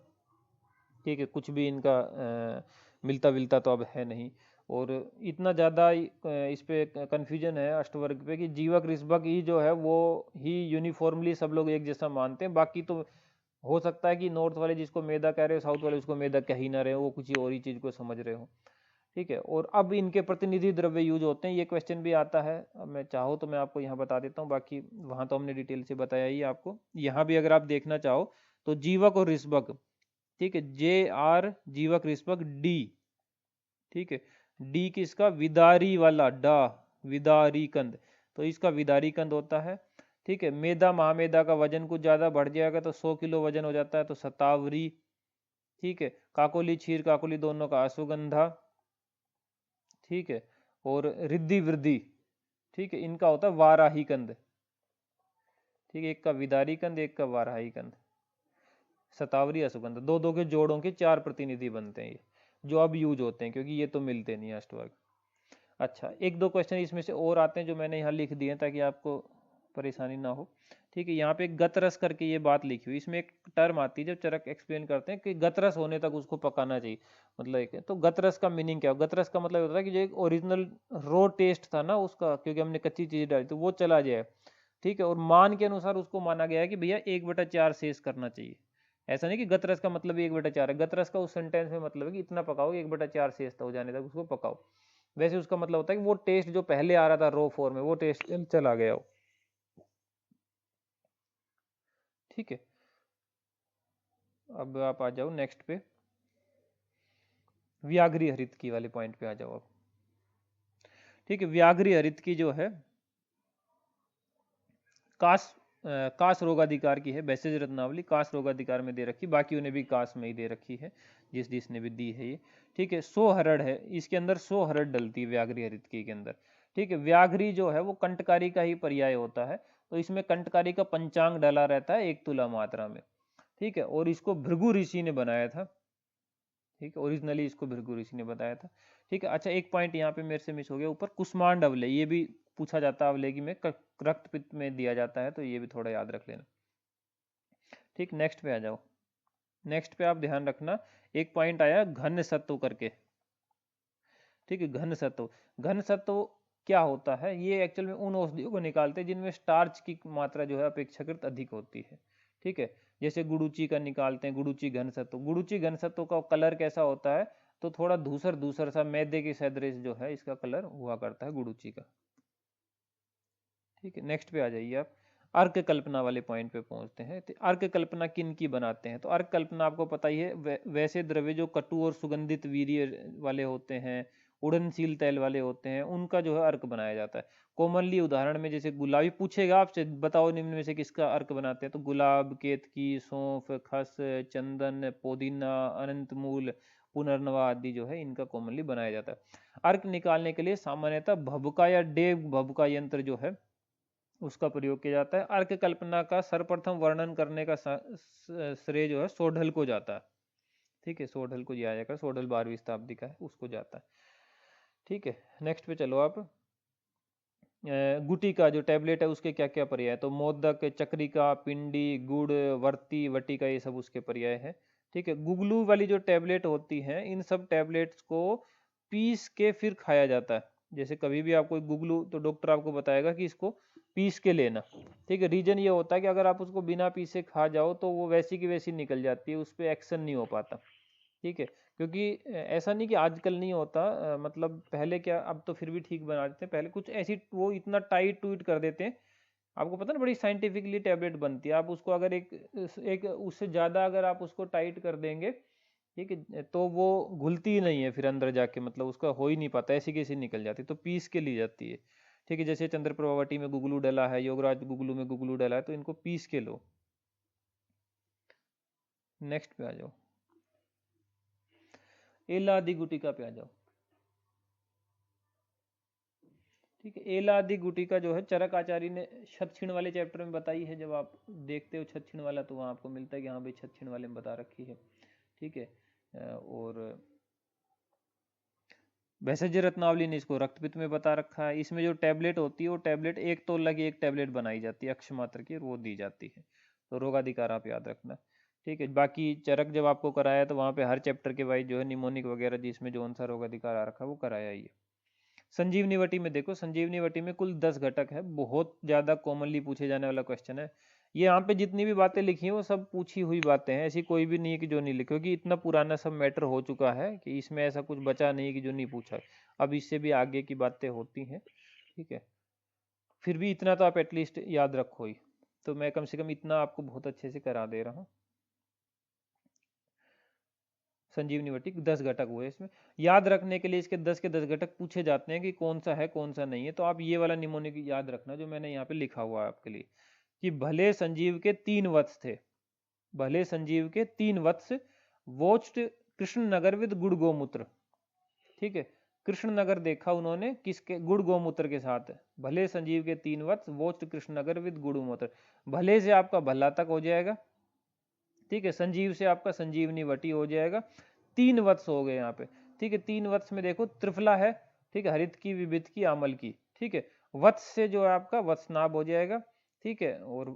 ठीक है, कुछ भी इनका मिलता विलता तो अब है नहीं। और इतना ज़्यादा इस पे कन्फ्यूजन है अष्टवर्ग पे कि जीवक ऋषभक ही जो है वो ही यूनिफॉर्मली सब लोग एक जैसा मानते हैं। बाकी तो हो सकता है कि नॉर्थ वाले जिसको मैदा कह रहे हो, साउथ वाले उसको मैदा कह ही ना रहे हो, वो कुछ और ही चीज़ को समझ रहे हो। ठीक है। और अब इनके प्रतिनिधि द्रव्य यूज होते हैं, ये क्वेश्चन भी आता है। अब मैं चाहो तो मैं आपको यहाँ बता देता हूँ, बाकी वहाँ तो हमने डिटेल से बताया ही आपको। यहाँ भी अगर आप देखना चाहो तो जीवक और ऋषभक, ठीक है, जे आर जीवक ऋषभक डी। ठीक है। डी किसका, विदारी वाला डा, विदारी कंद, तो इसका विदारी कंद होता है। ठीक है। मेदा महामेदा का वजन कुछ ज्यादा बढ़ जाएगा तो 100 किलो वजन हो जाता है, तो सतावरी। ठीक है। काकोली क्षीर काकोली दोनों का अश्वगंधा। ठीक है। और रिद्धि वृद्धि, ठीक है, इनका होता है वाराही कंद। ठीक है, एक का विदारी कंद एक का वाराही कंद। सतावरी अश्वगंध दो दो के जोड़ों के 4 प्रतिनिधि बनते हैं ये, जो अब यूज होते हैं, क्योंकि ये तो मिलते नहीं अष्टवर्ग। अच्छा, एक दो क्वेश्चन इसमें से और आते हैं जो मैंने यहाँ लिख दिए हैं ताकि आपको परेशानी ना हो। ठीक है। यहाँ पे गतरस करके ये बात लिखी हुई, इसमें एक टर्म आती है जब चरक एक्सप्लेन करते हैं कि गतरस होने तक उसको पकाना चाहिए। मतलब एक है, तो गतरस का मीनिंग क्या है? गतरस का मतलब होता है कि जो एक ओरिजिनल रो टेस्ट था ना उसका, क्योंकि हमने कच्ची चीज डाली तो वो चला जाए। ठीक है। और मान के अनुसार उसको माना गया है कि भैया 1/4 शेष करना चाहिए। ऐसा नहीं कि गतरस का मतलब 1/4 है, गतरस का उस सेंटेंस में मतलब है कि इतना पकाओ 1/4 शेष हो जाने तक उसको पकाओ। वैसे उसका मतलब होता है कि वो टेस्ट जो पहले आ रहा था रो फॉर्म में वो टेस्ट चला गया हो। ठीक है। अब आप आ जाओ नेक्स्ट पे, व्याघ्री हरित की वाले पॉइंट पे आ जाओ अब। ठीक है। व्याघ्री हरित की जो है काश काश रोगाधिकार की है, बैसेज रत्नावली काश रोगाधिकार में दे रखी, बाकी उन्हें भी काश में ही दे रखी है जिस जिसने भी दी है ये। ठीक है। 100 हरड़ है, इसके अंदर 100 हरड़ डलती है व्याघ्री हरितकी के अंदर। ठीक है। व्याघ्री जो है वो कंटकारी का ही पर्याय होता है, तो इसमें कंटकारी का पंचांग डला रहता है 1 तुला मात्रा में। ठीक है। और इसको भृगु ऋषि ने बनाया था। ठीक है। ओरिजिनली इसको भृगु ऋषि ने बताया था। ठीक है। अच्छा, एक पॉइंट यहाँ पे मेरे से मिस हो गया, ऊपर कुष्मांड अवले, ये भी पूछा जाता है अवलेगी में, रक्त पित्त में दिया जाता है, तो ये भी थोड़ा याद रख लेना। ठीक, नेक्स्ट पे आ जाओ। नेक्स्ट पे आप ध्यान रखना, एक पॉइंट आया घन सत्व करके। ठीक है। घन सत्व, घन सत्व क्या होता है? ये एक्चुअल में उन औषधियों को निकालते हैं जिनमें स्टार्च की मात्रा जो है अपेक्षाकृत अधिक होती है। ठीक है। जैसे गुड़ूची का निकालते हैं, गुड़ूची घन सत्व, गुड़ूची घन सत्व का कलर कैसा होता है? तो थोड़ा धूसर धूसर सा मैदे के सदृश जो है इसका कलर हुआ करता है गुड़ूची का। ठीक है। नेक्स्ट पे आ जाइए आप, अर्क कल्पना वाले पॉइंट पे पहुंचते हैं। तो अर्क कल्पना किन की बनाते हैं? तो अर्क कल्पना आपको पता ही है, वैसे द्रव्य जो कटु और सुगंधित वीर्य वाले होते हैं, उड़नशील तैल वाले होते हैं, उनका जो है अर्क बनाया जाता है। कॉमनली उदाहरण में जैसे गुलाबी पूछेगा आपसे, बताओ निम्न में से किसका अर्क बनाते हैं? तो गुलाब, केतकी, सौंफ, खस, चंदन, पुदीना, अनंतमूल, पुनर्नवा आदि जो है इनका कॉमनली बनाया जाता है। अर्क निकालने के लिए सामान्यतः भभुका या डेव भभुका यंत्र जो है उसका प्रयोग किया जाता है। अर्क कल्पना का सर्वप्रथम वर्णन करने का श्रेय जो है सोढल को जाता है। ठीक है, सोढल को दिया जाएगा, सोढल 12वीं शताब्दी का है, उसको जाता है। ठीक है, नेक्स्ट पे चलो आप। गुटिका जो टैबलेट है उसके क्या क्या पर्याय है, तो मोदक, चक्रिका, पिंडी, गुड़, वर्ती, वटिका, ये सब उसके पर्याय है। ठीक है, गुगलू वाली जो टैबलेट होती हैं, इन सब टैबलेट्स को पीस के फिर खाया जाता है। जैसे कभी भी आपको गुगलू, तो डॉक्टर आपको बताएगा कि इसको पीस के लेना। ठीक है, रीजन ये होता है कि अगर आप उसको बिना पीसे खा जाओ तो वो वैसी की वैसी निकल जाती है, उस पर एक्शन नहीं हो पाता। ठीक है, क्योंकि ऐसा नहीं कि आजकल नहीं होता, मतलब पहले क्या, अब तो फिर भी ठीक बना देते हैं, पहले कुछ ऐसी वो इतना टाइट टूट कर देते हैं। आपको पता ना, बड़ी साइंटिफिकली टैबलेट बनती है, आप उसको अगर एक उससे ज़्यादा अगर आप उसको टाइट कर देंगे, ठीक है, तो वो घुलती ही नहीं है फिर अंदर जाके, मतलब उसका हो ही नहीं पाता, ऐसी कैसी निकल जाती, तो पीस के ली जाती है। ठीक है, जैसे चंद्रप्रभावटी में गुगलू डला है, योगराज गुगलू में गुगलू डला है, तो इनको पीस के लो। नेक्स्ट पे आ जाओ, एलादी गुटिका पे आ जाओ। ठीक है, एलादी गुटिका जो है चरक आचार्य ने छत्छिण वाले चैप्टर में बताई है। जब आप देखते हो छत्छिण वाला तो वहाँ आपको मिलता है कि हाँ भाई छत्छिण वाले में बता रखी है। ठीक है, और भैषज रत्नावली ने इसको रक्तपित्त में बता रखा है। इसमें जो टैबलेट होती है वो टैबलेट एक तोला की एक टैबलेट बनाई जाती है अक्षमात्र की, और वो दी जाती है। तो रोगाधिकार आप याद रखना। ठीक है, बाकी चरक जब आपको कराया तो वहाँ पे हर चैप्टर के वाइज जो है निमोनिक वगैरह जिसमें जो सा रोगाधिकार आ रखा है वो कराया ही है। संजीवनी वटी में देखो, संजीवनी वटी में कुल 10 घटक है, बहुत ज्यादा कॉमनली पूछे जाने वाला क्वेश्चन है। ये यहाँ पे जितनी भी बातें लिखी हैं वो सब पूछी हुई बातें हैं, ऐसी कोई भी नहीं है कि जो नहीं लिखी, क्योंकि इतना पुराना सब मैटर हो चुका है कि इसमें ऐसा कुछ बचा नहीं कि जो नहीं पूछा है। अब इससे भी आगे की बातें होती हैं। ठीक है, फिर भी इतना तो आप एटलीस्ट याद रखो ही, तो मैं कम से कम इतना आपको बहुत अच्छे से करा दे रहा हूँ। संजीवनी वटी 10 घटक हुए इसमें, याद रखने के लिए इसके 10 के 10 घटक पूछे जाते हैं कि कौन सा है कौन सा नहीं है। तो आप ये वाला निमोनिक याद रखना जो मैंने यहाँ पे लिखा हुआ है आपके लिए, कि भले संजीव के 3 वत्स थे, भले संजीव के 3 वत्स, वोच्ड कृष्ण नगर विद गुड़ गोमूत्र। ठीक है, कृष्ण नगर देखा उन्होंने किसके, गुड़ गोमूत्र के साथ। भले संजीव के 3 वत्स, वोच्ड कृष्ण नगर विद गुड़ गोमूत्र। भले से आपका भला तक हो जाएगा। ठीक है, संजीव से आपका संजीवनी वटी हो जाएगा। 3 वत्स हो गए यहाँ पे। ठीक है, 3 वत्स में देखो त्रिफला है। ठीक है, हरित की, विविध की, आमल की। ठीक है, वत्स से जो है आपका वत्सनाभ हो जाएगा। ठीक है, और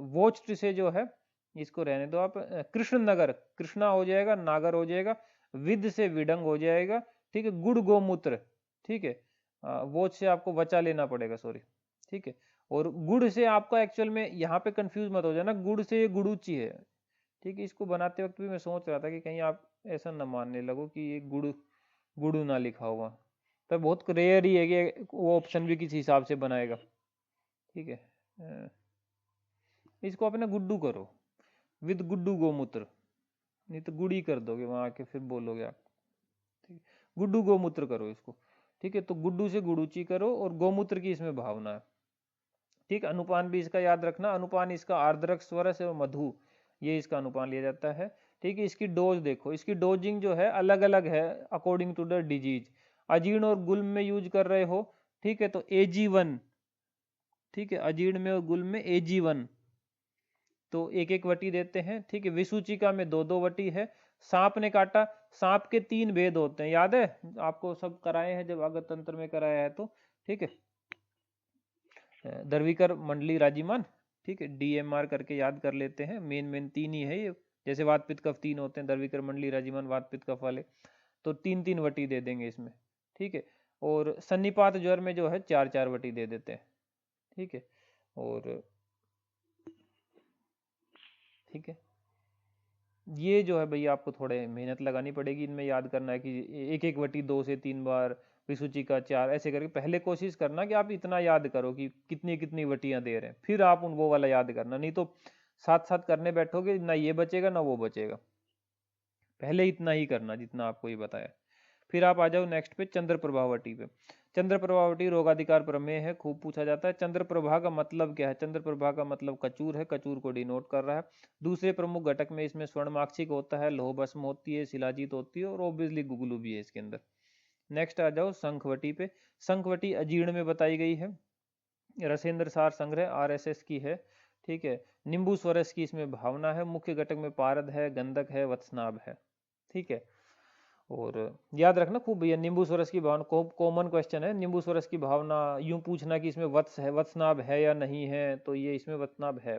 वोच्ट से जो है, इसको रहने दो आप, कृष्ण नगर, कृष्णा हो जाएगा, नागर हो जाएगा। विद से विडंग हो जाएगा। ठीक है, गुड़ गोमूत्र। ठीक है, वोच से आपको वचा लेना पड़ेगा, सॉरी। ठीक है, और गुड़ से आपका एक्चुअल में यहाँ पे कंफ्यूज मत हो जाना, गुड़ से गुड़ूची है। ठीक है, इसको बनाते वक्त भी मैं सोच रहा था कि कहीं आप ऐसा न मानने लगो कि ये गुड़ू ना लिखा हुआ, तो बहुत रेयर ही है कि वो ऑप्शन भी किसी हिसाब से बनाएगा। ठीक है, इसको अपना गुड्डू करो, विद गुड्डू गोमूत्र, नहीं तो गुड़ी कर दोगे वहां आके, फिर बोलोगे आप। ठीक है, गुड्डू गोमूत्र करो इसको। ठीक है, तो गुड्डू से गुड़ूची करो, और गोमूत्र की इसमें भावना है। ठीक, अनुपान भी इसका याद रखना, अनुपान इसका आर्द्रक, स्वरस और मधु, ये इसका अनुपान लिया जाता है। ठीक है, इसकी डोज देखो, इसकी डोजिंग जो है अलग अलग है अकॉर्डिंग टू द डिजीज। अजीर्ण और गुल्म में यूज कर रहे हो, ठीक है, तो AG1। ठीक है, अजीर्ण में और गुल्म में AG1, तो एक एक वटी देते हैं। ठीक है, विसूचिका में 2-2 वटी है। सांप ने काटा, सांप के 3 भेद होते हैं, याद है आपको, सब कराए हैं जब अगत तंत्र में कराया है तो। ठीक है, दर्विकर मंडली राजीमान। ठीक है, DMR करके याद कर लेते हैं, मेन मेन 3 ही है ये। जैसे वात पित्त कफ 3 होते हैं, दर्विकर मंडली राजीमान वात पित्त कफ वाले, तो 3-3 वटी दे देंगे इसमें। ठीक है, और सन्निपात ज्वर में जो है 4-4 वटी दे देते हैं। ठीक है, और ठीक है, ये जो है भैया आपको थोड़े मेहनत लगानी पड़ेगी, इनमें याद करना है कि एक एक वटी 2 से 3 बार, विसूची का 4, ऐसे करके पहले कोशिश करना कि आप इतना याद करो कि कितनी कितनी वटियां दे रहे हैं, फिर आप उन वो वाला याद करना, नहीं तो साथ साथ करने बैठोगे ना ये बचेगा ना वो बचेगा। पहले इतना ही करना जितना आपको ये बताया। फिर आप आ जाओ नेक्स्ट पे, चंद्र प्रभावटी पे। चंद्र प्रभावटी रोगाधिकार प्रमेय है, खूब पूछा जाता है। चंद्र प्रभा का मतलब क्या है, चंद्र प्रभा का मतलब कचूर है, कचूर को डिनोट कर रहा है। दूसरे प्रमुख घटक में इसमें स्वर्णमाक्षिक होता है, लोह भस्म होती है, शिलाजीत होती है, और ऑब्वियसली गुगलू भी है इसके अंदर। नेक्स्ट आ जाओ शंखवटी पे। शंखवटी अजीर्ण में बताई गई है, रसेंद्र सार संग्रह RSS की है। ठीक है, नींबू स्वरस की इसमें भावना है, मुख्य घटक में पारद है, गंधक है, वत्सनाभ है। ठीक है, और याद रखना खूब भैया, नींबू स्वरस की भावना कॉमन क्वेश्चन है। नींबू स्वरस की भावना यूं पूछना कि इसमें वत्स है, वत्सनाभ है या नहीं है, तो ये इसमें वत्सनाभ है।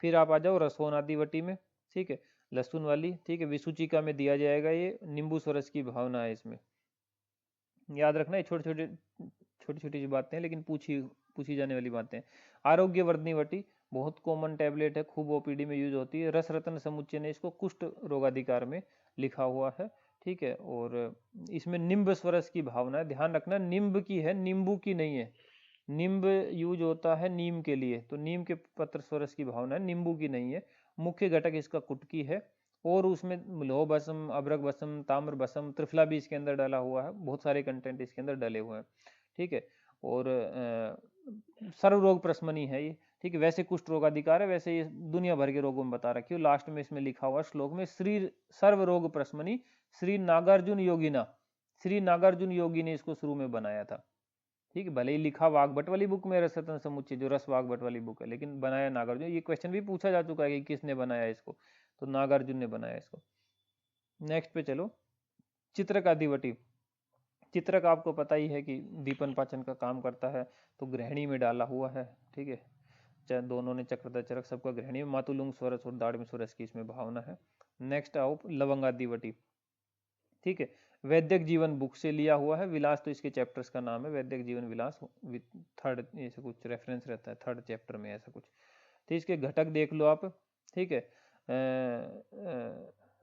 फिर आप आ जाओ रसोनादिवटी में, ठीक है, लहसुन वाली, ठीक है, विसूचिका में दिया जाएगा, ये नींबू स्वरस की भावना है इसमें। याद रखना ये छोटी छोटी सी बातें हैं, लेकिन पूछी पूछी जाने वाली बातें हैं। आरोग्य वर्धनीवटी बहुत कॉमन टैबलेट है, खूब ओपीडी में यूज होती है। रस रत्न समुच्चय ने इसको कुष्ठ रोगाधिकार में लिखा हुआ है, ठीक है। और इसमें निम्ब स्वरस की भावना है, ध्यान रखना निम्ब की है, नींबू की नहीं है। निम्ब यूज होता है नीम के लिए, तो नीम के पत्र स्वरस की भावना है, नींबू की नहीं है। मुख्य घटक इसका कुटकी है, और उसमें लोह भस्म, अभ्रक भस्म, ताम्र भस्म, त्रिफला भी इसके अंदर डाला हुआ है, बहुत सारे कंटेंट इसके अंदर डले हुए हैं, ठीक है। और सर्व रोग प्रशमनी है ये, ठीक है। वैसे कुष्ठ रोगाधिकार है, वैसे ये दुनिया भर के रोगों में बता रखी है। लास्ट में इसमें लिखा हुआ श्लोक में श्री सर्व रोग प्रशमनी श्री नागार्जुन योगिना, श्री नागार्जुन योगी ने इसको शुरू में बनाया था, ठीक है। भले ही लिखा वाग्भट वाली बुक में रसरत्न समुच्चय, जो रस वाग्भट वाली बुक है, लेकिन बनाया नागार्जुन। ये क्वेश्चन भी पूछा जा चुका है कि किसने बनाया इसको, तो नागार्जुन ने बनाया इसको। नेक्स्ट पे चलो, चित्रक अधिवटी। चित्रक आपको पता ही है कि दीपन पाचन का काम करता है, तो गृहिणी में डाला हुआ है, ठीक है। चाहे दोनों ने चक्रधर चरक सबका गृहिणी में, मातुलुंग स्वरस और दाड़ में स्वरस की इसमें भावना है। नेक्स्ट आओ लवंगादिवटी, ठीक है। वैद्यक जीवन बुक से लिया हुआ है, विलास तो इसके चैप्टर्स का नाम है, वैद्यक जीवन विलास, थर्ड ऐसे कुछ रेफरेंस रहता है, थर्ड चैप्टर में ऐसा कुछ। तो इसके घटक देख लो आप, ठीक है।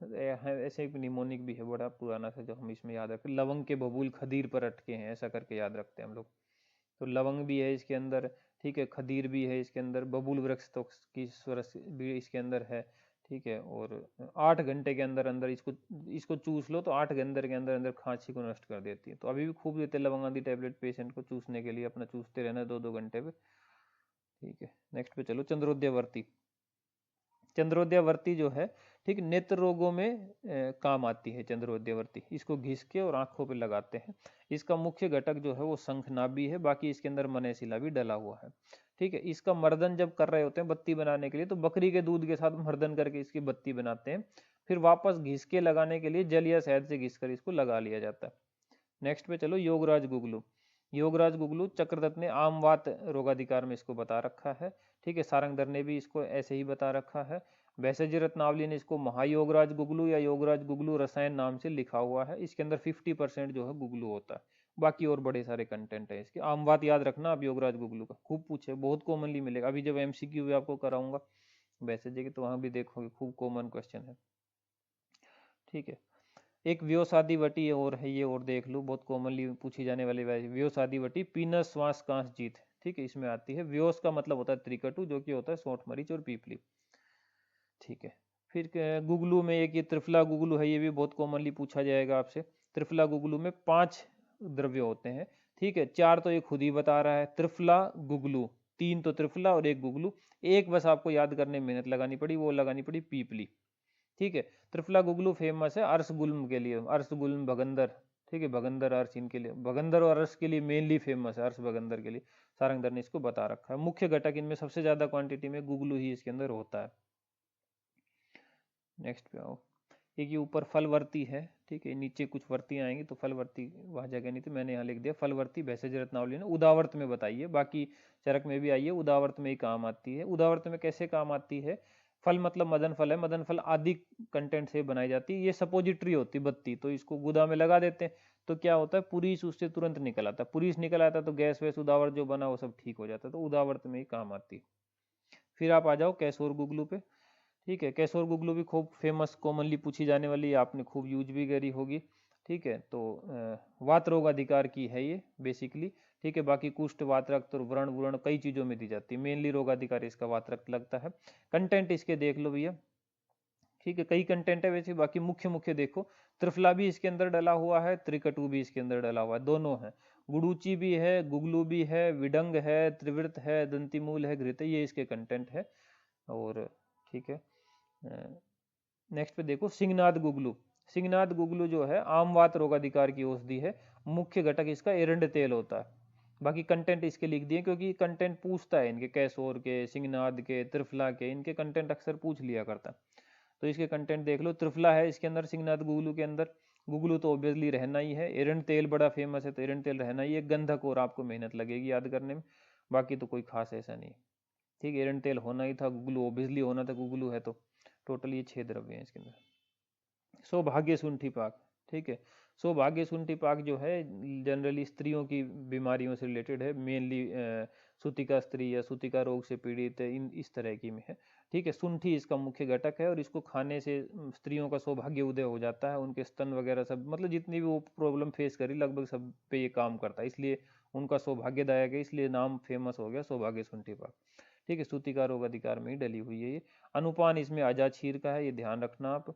ऐसे एक निमोनिक भी है बड़ा पुराना सा, जो हम इसमें याद रखें, लवंग के बबूल खदीर पर अटके हैं, ऐसा करके याद रखते हैं हम लोग। तो लवंग भी है इसके अंदर, ठीक है, खदीर भी है इसके अंदर, बबूल वृक्ष तो की स्वरस भी इसके अंदर है, ठीक है। और 8 घंटे के अंदर अंदर इसको इसको चूस लो, तो 8 घंटे के अंदर अंदर खांसी को नष्ट कर देती है। तो अभी भी खूब देते हैं लवंग आदि टैबलेट पेशेंट को चूसने के लिए, अपना चूसते रहना 2-2 घंटे पे, ठीक है। नेक्स्ट पे चलो, चंद्रोदयवर्ती। चंद्रोदयवर्ती जो है, ठीक, नेत्र रोगों में काम आती है चंद्रोदयवर्ती। इसको घिस के और आंखों पे लगाते हैं। इसका मुख्य घटक जो है वो शंखनाभि है, बाकी इसके अंदर मनेशिला भी डला हुआ है, ठीक है। इसका मर्दन जब कर रहे होते हैं बत्ती बनाने के लिए, तो बकरी के दूध के साथ मर्दन करके इसकी बत्ती बनाते हैं, फिर वापस घिस के लगाने के लिए जल या शहद से घिस कर इसको लगा लिया जाता है। नेक्स्ट पे चलो, योगराज गुगलू। योगराज गुगलू चक्रदत्त ने आमवात रोगाधिकार में इसको बता रखा है, ठीक है। सारंगधर ने भी इसको ऐसे ही बता रखा है। वैसे रत्नावली ने इसको महायोगराज गुगलू या योगराज गुगलू रसायन नाम से लिखा हुआ है। इसके अंदर 50% जो है गुगलू होता है, बाकी और बड़े सारे कंटेंट है इसके। आमवात याद रखना आप योगराज गुगलू का, खूब पूछे, बहुत कॉमनली मिलेगा। अभी जब एमसीक्यू भी आपको कराऊंगा वैसे जगह, तो वहां भी देखोगे खूब कॉमन क्वेश्चन है, ठीक है। एक व्योसादिवटी और है, ये और देख लो, बहुत कॉमनली पूछी जाने वाली व्योसादिवटी, पीनस श्वास कांस जीत, ठीक है, इसमें आती है। व्योस का मतलब होता है त्रिकटु, जो कि होता है सोंठ मरीच और पीपली, ठीक है। फिर गुगलू में एक ये त्रिफला गुगलू है, ये भी बहुत कॉमनली पूछा जाएगा आपसे। त्रिफला गुगलू में 5 द्रव्य होते हैं, ठीक है। 4 तो ये खुद ही बता रहा है, त्रिफला गुगलू, 3 तो त्रिफला और 1 गुगलू। एक बस आपको याद करने में मेहनत लगानी पड़ी, वो लगानी पड़ी पीपली, ठीक है। त्रिफला गुगलू फेमस है अर्शगुल्म के लिए, अर्शगुल्म भगंदर, ठीक है, भगंदर अर्श इनके लिए, भगंदर और अर्श के लिए मेनली फेमस है, अर्श भगंदर के लिए। सारंगधर ने इसको बता रखा है। मुख्य घटक इनमें सबसे ज्यादा क्वांटिटी में गुगलू ही इसके अंदर होता है। नेक्स्ट पे आओ, एक ये ऊपर फलवर्ती है, ठीक है, नीचे कुछ वर्तियां आएंगी, तो फलवर्ती वहाँ जगह नहीं थी, मैंने यहाँ लिख दिया फलवर्ती। भैषज रत्नावली ने उदावर्त में बताई है, बाकी चरक में भी आई है, उदावर्त में ही काम आती है। उदावर्त में कैसे काम आती है, फल मतलब मदन फल है, मदन फल आदि कंटेंट से बनाई जाती है। ये सपोजिटरी होती बत्ती, तो इसको गुदा में लगा देते हैं, तो क्या होता है, पुरीस उससे तुरंत निकल आता है, पुरीस निकल आता है तो गैस वैस उदावर्त जो बना वो सब ठीक हो जाता है, तो उदावर्त में ही काम आती है। फिर आप आ जाओ कैसोर गुगलू पे, ठीक है। कैसोर गुगलू भी खूब फेमस, कॉमनली पूछी जाने वाली, आपने खूब यूज भी करी होगी, ठीक है। तो वात रोग अधिकार की है ये बेसिकली, ठीक है। बाकी कुष्ठ, वात रक्त और व्रण व्रण कई चीजों में दी जाती है, मेनली रोग अधिकार इसका वात रक्त लगता है। कंटेंट इसके देख लो भैया, ठीक है, कई कंटेंट है वैसे, बाकी मुख्य मुख्य देखो। त्रिफला भी इसके अंदर डला हुआ है, त्रिकटु भी इसके अंदर डला हुआ है, दोनों है। गुड़ूची भी है, गुगलू भी है, विडंग है, त्रिवृत है, दंतिमूल है, घृत, ये इसके कंटेंट है। और ठीक है, नेक्स्ट पे देखो सिंहनाद गुगलू। सिंहनाद गुगलू जो है आमवात रोगाधिकार की औषधि है, मुख्य घटक इसका एरंड तेल होता है। बाकी कंटेंट इसके लिख दिए क्योंकि कंटेंट पूछता है इनके, कैसोर के, सिंहनाद के, त्रिफला के, इनके कंटेंट अक्सर पूछ लिया करता है। तो इसके कंटेंट देख लो, त्रिफला है इसके अंदर, सिंहनाद गुगलू के अंदर, गुगलू तो ऑब्वियसली रहना ही है, एरंड तेल बड़ा फेमस है तो एरंड तेल रहना ही है, गंधक और आपको मेहनत लगेगी याद करने में, बाकी तो कोई खास ऐसा नहीं। ठीक है, एरंड तेल होना ही था, गुगलू ऑब्वियसली होना था, गुगलू है तो टोटल ये 6 द्रव्य हैं इसके अंदर। सौभाग्य शुंठी पाक, ठीक है, सौभाग्य शुंठी पाक जो है जनरली स्त्रियों की बीमारियों से रिलेटेड है, मेनली सूतिका स्त्री या सूतिका रोग से पीड़ित इन इस तरह की में है। ठीक है, शुंठी इसका मुख्य घटक है और इसको खाने से स्त्रियों का सौभाग्य उदय हो जाता है, उनके स्तन वगैरह सब, मतलब जितनी भी वो प्रॉब्लम फेस करी लगभग सब पे ये काम करता है, इसलिए उनका सौभाग्यदायक है, इसलिए नाम फेमस हो गया सौभाग्य शुंठी पाक। ठीक है, सूतिका रोग अधिकार में ही डली हुई है ये। अनुपान इसमें अजाचीर का है, ये ध्यान रखना आप।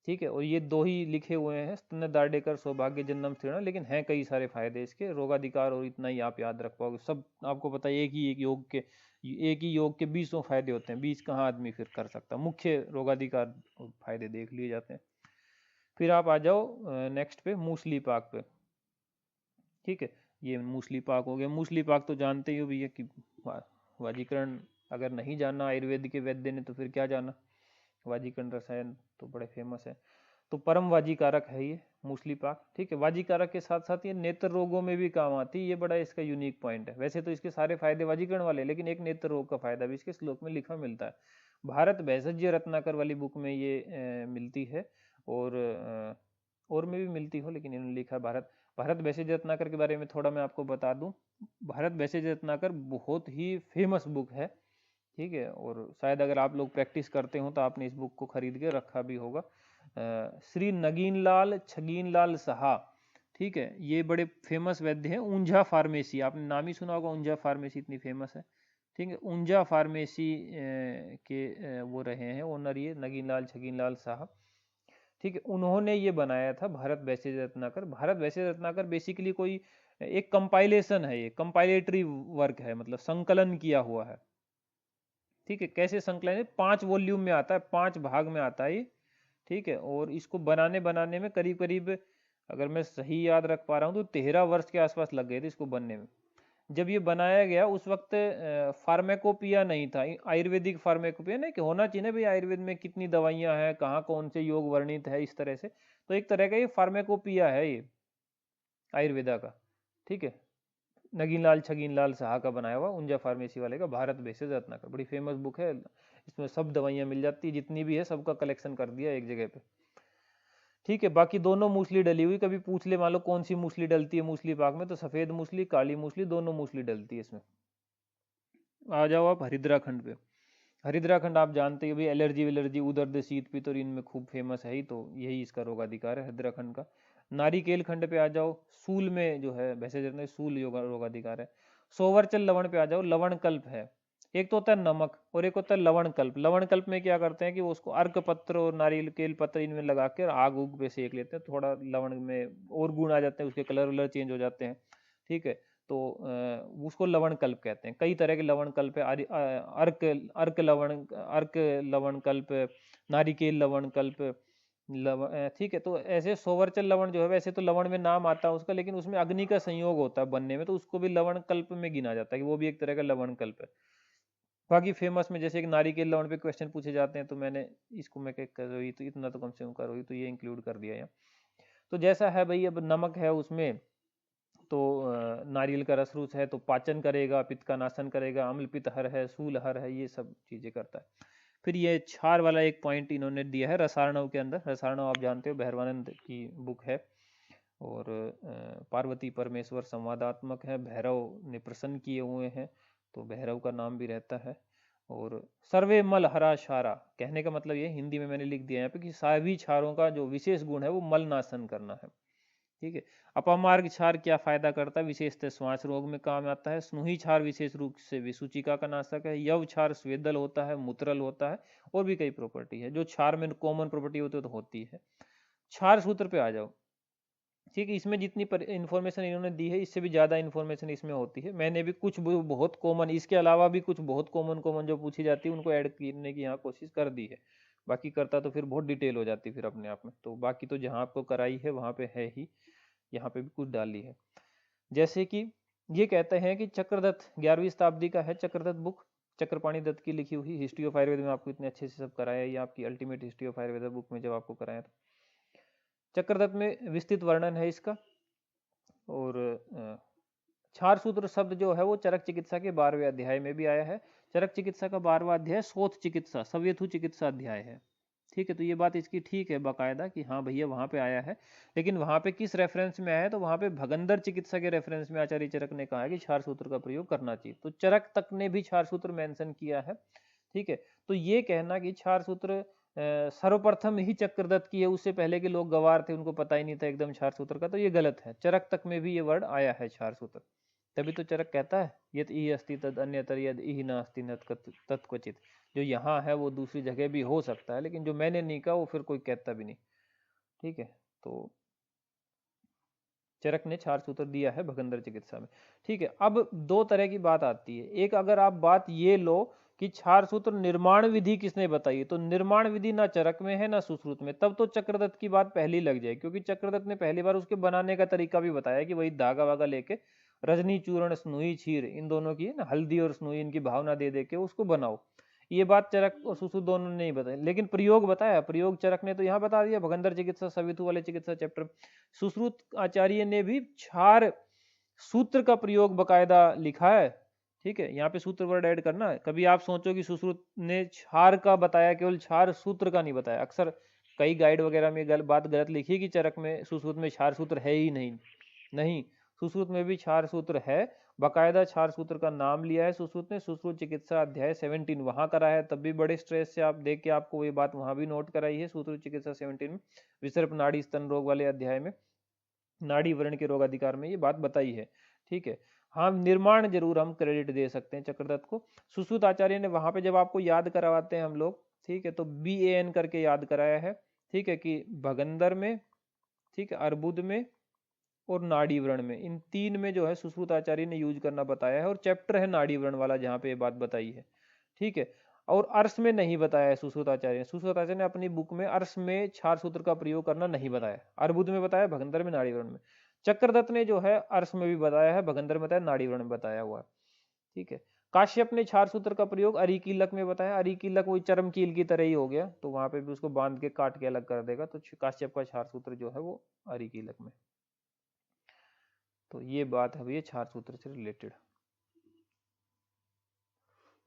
ठीक है, और ये 2 ही लिखे हुए हैं, स्तन दार्डेकर सौभाग्य जन्म स्त्रीण, लेकिन हैं कई सारे फायदे इसके, रोगाधिकार और इतना ही आप याद रख पाओगे, सब आपको पता है। एक ही योग के 20 फायदे होते हैं, 20 कहाँ आदमी फिर कर सकता, मुख्य रोगाधिकार फायदे देख लिए जाते हैं। फिर आप आ जाओ नेक्स्ट पे मूसली पाक पे। ठीक है, ये मूसली पाक हो गया। मूसली पाक तो जानते ही हो भैया कि वाजीकरण अगर नहीं जाना आयुर्वेद के वैद्य ने तो फिर क्या जाना, वाजीकरण रसायन तो बड़े फेमस है। तो परम वाजीकारक है ये मूसली पाक। ठीक है, वाजीकारक के साथ साथ ये नेत्र रोगों में भी काम आती है, ये बड़ा इसका यूनिक पॉइंट है। वैसे तो इसके सारे फायदे वाजीकरण वाले, लेकिन एक नेत्र रोग का फायदा भी इसके श्लोक में लिखा मिलता है। भारत भैषज्य रत्नाकर वाली बुक में ये मिलती है, और में भी मिलती हो, लेकिन इन्होंने लिखा भारत भैषज्य रत्नाकर के बारे में थोड़ा मैं आपको बता दूं। भारत भैषज्य रत्नाकर बहुत ही फेमस बुक है। ठीक है, और शायद अगर आप लोग प्रैक्टिस करते हो तो आपने इस बुक को खरीद के रखा भी होगा। श्री नगीन लाल छगीन लाल साहा, ठीक है, ये बड़े फेमस वैद्य हैं। ऊंझा फार्मेसी, आपने नाम ही सुना होगा, ऊंझा फार्मेसी इतनी फेमस है। ठीक है, ऊंझा फार्मेसी के वो रहे हैं ओनर, ये नगीन लाल छगीन लाल साहा। ठीक है, उन्होंने ये बनाया था भारत भैषज रत्नाकर। भारत भैषज रत्नाकर बेसिकली कोई एक कंपाइलेशन है, ये कंपाइलेटरी वर्क है, मतलब संकलन किया हुआ है। ठीक है, कैसे संकलन है, 5 वॉल्यूम में आता है, 5 भाग में आता है ये। ठीक है, और इसको बनाने में करीब करीब, अगर मैं सही याद रख पा रहा हूँ तो 13 वर्ष के आसपास लग गए थे इसको बनने में। जब ये बनाया गया उस वक्त फार्मेकोपिया नहीं था, आयुर्वेदिक फार्मेकोपिया नहीं कि होना चाहिए ना भाई, आयुर्वेद में कितनी दवाइयां हैं, कहाँ कौन से योग वर्णित है, इस तरह से। तो एक तरह का ये फार्मेकोपिया है ये आयुर्वेदा का। ठीक है, नगीन लाल छगीन लाल साहा का बनाया हुआ, ऊंझा फार्मेसी वाले का, भारत भैषज रत्नाकर, बड़ी फेमस बुक है। इसमें सब दवाइयां मिल जाती है, जितनी भी है सबका कलेक्शन कर दिया एक जगह पे। ठीक है, बाकी दोनों मूसली डली हुई, कभी पूछ ले मान लो कौन सी मूसली डलती है मूसली पाक में, तो सफेद मूसली काली मूसली दोनों मूसली डलती है इसमें। आ जाओ आप हरिद्रा खंड पे। हरिद्रा खंड आप जानते हो भाई, एलर्जी वेलर्जी उदर्द शीत पित्त और इनमें खूब फेमस है ही, तो यही इसका रोगाधिकार है हरिद्रा खंड का। नारिकेल खंड पे आ जाओ, सूल में जो है वैसे सूल रोगाधिकार है। सोवरचल लवण पे आ जाओ, लवण कल्प है। एक तो होता है नमक और एक होता है लवण कल्प। लवण कल्प में क्या करते हैं कि वो उसको अर्क पत्र और नारिकेल पत्र इनमें लगा कर आग उग पे सेक लेते हैं, थोड़ा लवण में और गुण आ जाते हैं, उसके कलर वलर चेंज हो जाते हैं। ठीक है, तो उसको लवण कल्प कहते हैं। कई तरह के लवण कल्प है, अर्क अर्क लवण कल्प, नारिकेल लवण कल्प, ठीक है। तो ऐसे सोवरचल लवण जो है, वैसे तो लवण में नाम आता है उसका, लेकिन उसमें अग्नि का संयोग होता है बनने में, तो उसको भी लवण कल्प में गिना जाता है कि वो भी एक तरह का लवण कल्प है। बाकी फेमस में जैसे कि नारिकेल लवण पे क्वेश्चन पूछे जाते हैं, तो मैंने इसको मैं क्या कर रही, तो इतना तो कम से कम कर रही, तो ये इंक्लूड कर दिया यहाँ। तो जैसा है भाई, अब नमक है उसमें, तो नारियल का रस रूस है तो पाचन करेगा, पित्त का नाशन करेगा, अम्ल पित्त हर है, सूल हर है, ये सब चीजें करता है। फिर ये क्षार वाला एक पॉइंट इन्होंने दिया है रसार्णव के अंदर। रसार्णव आप जानते हो भैरवानंद की बुक है, और पार्वती परमेश्वर संवादात्मक है, भैरव ने प्रसन्न किए हुए हैं, तो भैरव का नाम भी रहता है। और सर्वे मल हरा क्षारा, कहने का मतलब ये हिंदी में मैंने लिख दिया यहाँ पे कि सभी क्षारों का जो विशेष गुण है वो मल नाशन करना है। ठीक है, अपामार्ग क्षार क्या फायदा करता है, विशेषतः श्वास रोग में काम आता है। स्नुही क्षार विशेष रूप से विसूचिका का नाशक है। यव क्षार स्वेदल होता है, मूत्रल होता है, और भी कई प्रॉपर्टी है जो क्षार में कॉमन प्रॉपर्टी होती है तो होती है। क्षार सूत्र पे आ जाओ। ठीक है, इसमें जितनी इन्फॉर्मेशन इन्होंने दी है, इससे भी ज़्यादा इन्फॉर्मेशन इसमें होती है। मैंने भी कुछ बहुत कॉमन, इसके अलावा भी कुछ बहुत कॉमन कॉमन जो पूछी जाती है उनको ऐड करने की यहाँ कोशिश कर दी है। बाकी करता तो फिर बहुत डिटेल हो जाती फिर अपने आप में, तो बाकी तो जहाँ आपको कराई है वहाँ पे है ही, यहाँ पे भी कुछ डाली है। जैसे कि ये कहते हैं कि चक्रदत्त 11वीं शताब्दी का है, चक्रदत्त बुक, चक्रपाणी दत्त की लिखी हुई हिस्ट्री ऑफ आयुर्वेद में आपको इतने अच्छे से सब कराया, ये आपकी ultimate history of Ayurveda book में जब आपको कराया था। चक्रदत्त में विस्तृत वर्णन है इसका। और क्षार सूत्र शब्द जो है वो चरक चिकित्सा के 12वें अध्याय में भी आया है। चरक चिकित्सा का 12वां अध्याय शोथ चिकित्सा सवेथु चिकित्सा अध्याय है। ठीक है, तो ये बात इसकी ठीक है बाकायदा कि हाँ भैया वहां पे आया है, लेकिन वहां पे किस रेफरेंस में आया है, तो वहां पे भगंदर चिकित्सा के रेफरेंस में आचार्य चरक ने कहा है कि क्षार सूत्र का प्रयोग करना चाहिए। तो चरक तक ने भी क्षार सूत्र मेंशन किया है। ठीक है, तो ये कहना कि क्षार सूत्र सर्वप्रथम ही चक्रदत्त की है, उससे पहले के लोग गवार थे, उनको पता ही नहीं था एकदम क्षार सूत्र का, तो ये गलत है। चरक तक में भी ये वर्ड आया है क्षार सूत्र। तभी तो चरक कहता है यत ई अस्ति तद अन्यतर यद ई नास्ति तत्क्वचित। जो यहाँ है वो दूसरी जगह भी हो सकता है, लेकिन जो मैंने नहीं कहा वो फिर कोई कहता भी नहीं। ठीक है, तो चरक ने क्षार सूत्र दिया है भगंदर चिकित्सा में। ठीक है, अब दो तरह की बात आती है। एक, अगर आप बात ये लो कि क्षार सूत्र निर्माण विधि किसने बताई, तो निर्माण विधि ना चरक में है ना सुश्रुत में, तब तो चक्रदत्त की बात पहली लग जाए, क्योंकि चक्रदत्त ने पहली बार उसके बनाने का तरीका भी बताया कि वही धागा वागा लेके रजनी चूर्ण स्नुई क्षीर इन दोनों की ना, हल्दी और स्नुई इनकी भावना दे दे के उसको बनाओ। ये बात चरक और सुश्रुत दोनों ने नहीं बताई, लेकिन प्रयोग बताया। प्रयोग चरक ने तो यहाँ बता दिया भगंदर चिकित्सा सवितु वाले चिकित्सा चैप्टर। सुश्रुत आचार्य ने भी क्षार सूत्र का प्रयोग बकायदा लिखा है। ठीक है, यहाँ पे सूत्र वर्ड ऐड करना है। कभी आप सोचो कि सुश्रुत ने क्षार का बताया, केवल क्षार सूत्र का नहीं बताया। अक्सर कई गाइड वगैरह में बात गलत लिखी कि चरक में सुश्रुत में क्षार सूत्र है ही नहीं। नहीं, सुश्रुत में भी क्षार सूत्र है, बकायदा क्षार सूत्र का नाम लिया है सुश्रुत ने। सुश्रुत चिकित्सा अध्याय 17 वहां करा है, तब भी बड़े स्ट्रेस से आप देख के आपको ये बात वहां भी नोट कराई है। सुश्रुत चिकित्सा 17 में विसर्प नाड़ी स्तन रोग वाले अध्याय में नाड़ी वर्ण के रोग अधिकार में ये बात बताई है। ठीक है, हाँ निर्माण जरूर हम क्रेडिट दे सकते हैं चक्रदत्त को। सुश्रुत आचार्य ने वहां पे जब आपको याद करवाते हैं हम लोग, ठीक है, तो BAN करके याद कराया है। ठीक है, कि भगंदर में, ठीक है, अर्बुद में और नाड़ी व्रण में, इन तीन में जो है सुश्रुत आचार्य ने यूज करना बताया है। और चैप्टर है नाड़ी व्रण वाला जहाँ पे ये बात बताई है। ठीक है, और अर्श में नहीं बताया है सुश्रुत आचार्य ने। सुश्रुत आचार्य ने अपनी बुक में अर्श में क्षार सूत्र का प्रयोग करना नहीं बताया। अर्बुद में बताया, भगंदर में, नाड़ी व्रण में। चक्रदत्त ने जो है अर्श में भी बताया है, भगंदर में बताया, नाड़ी व्रण में बताया हुआ है। ठीक है, काश्यप ने क्षार सूत्र का प्रयोग अरिकीलक में बताया। अरिकीलक वही चरम कील की तरह ही हो गया, तो वहां पे भी उसको बांध के काट के अलग कर देगा, तो काश्यप का क्षार सूत्र जो है वो अरिकीलक में। तो ये बात है भैया क्षार सूत्र से रिलेटेड।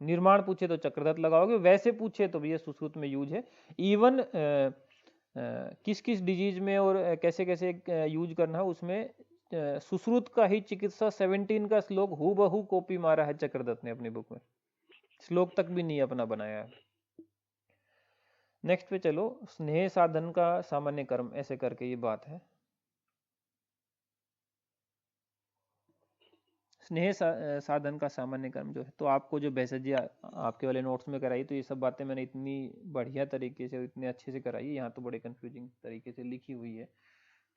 निर्माण पूछे तो चक्रदत्त लगाओगे, वैसे पूछे तो भैया सुश्रुत में यूज है। इवन किस किस डिजीज में और कैसे कैसे यूज करना है उसमें सुश्रुत का ही चिकित्सा 17 का श्लोक हूबहू कॉपी मारा है चक्रदत्त ने अपनी बुक में, श्लोक तक भी नहीं अपना बनाया है। नेक्स्ट पे चलो, स्नेह साधन का सामान्य कर्म, ऐसे करके ये बात है। स्नेह साधन का सामान्य कर्म जो है, तो आपको जो भैंसजी आपके वाले नोट्स में कराई, तो ये सब बातें मैंने इतनी बढ़िया तरीके से, इतने अच्छे से कराई है। यहाँ तो बड़े कंफ्यूजिंग तरीके से लिखी हुई है।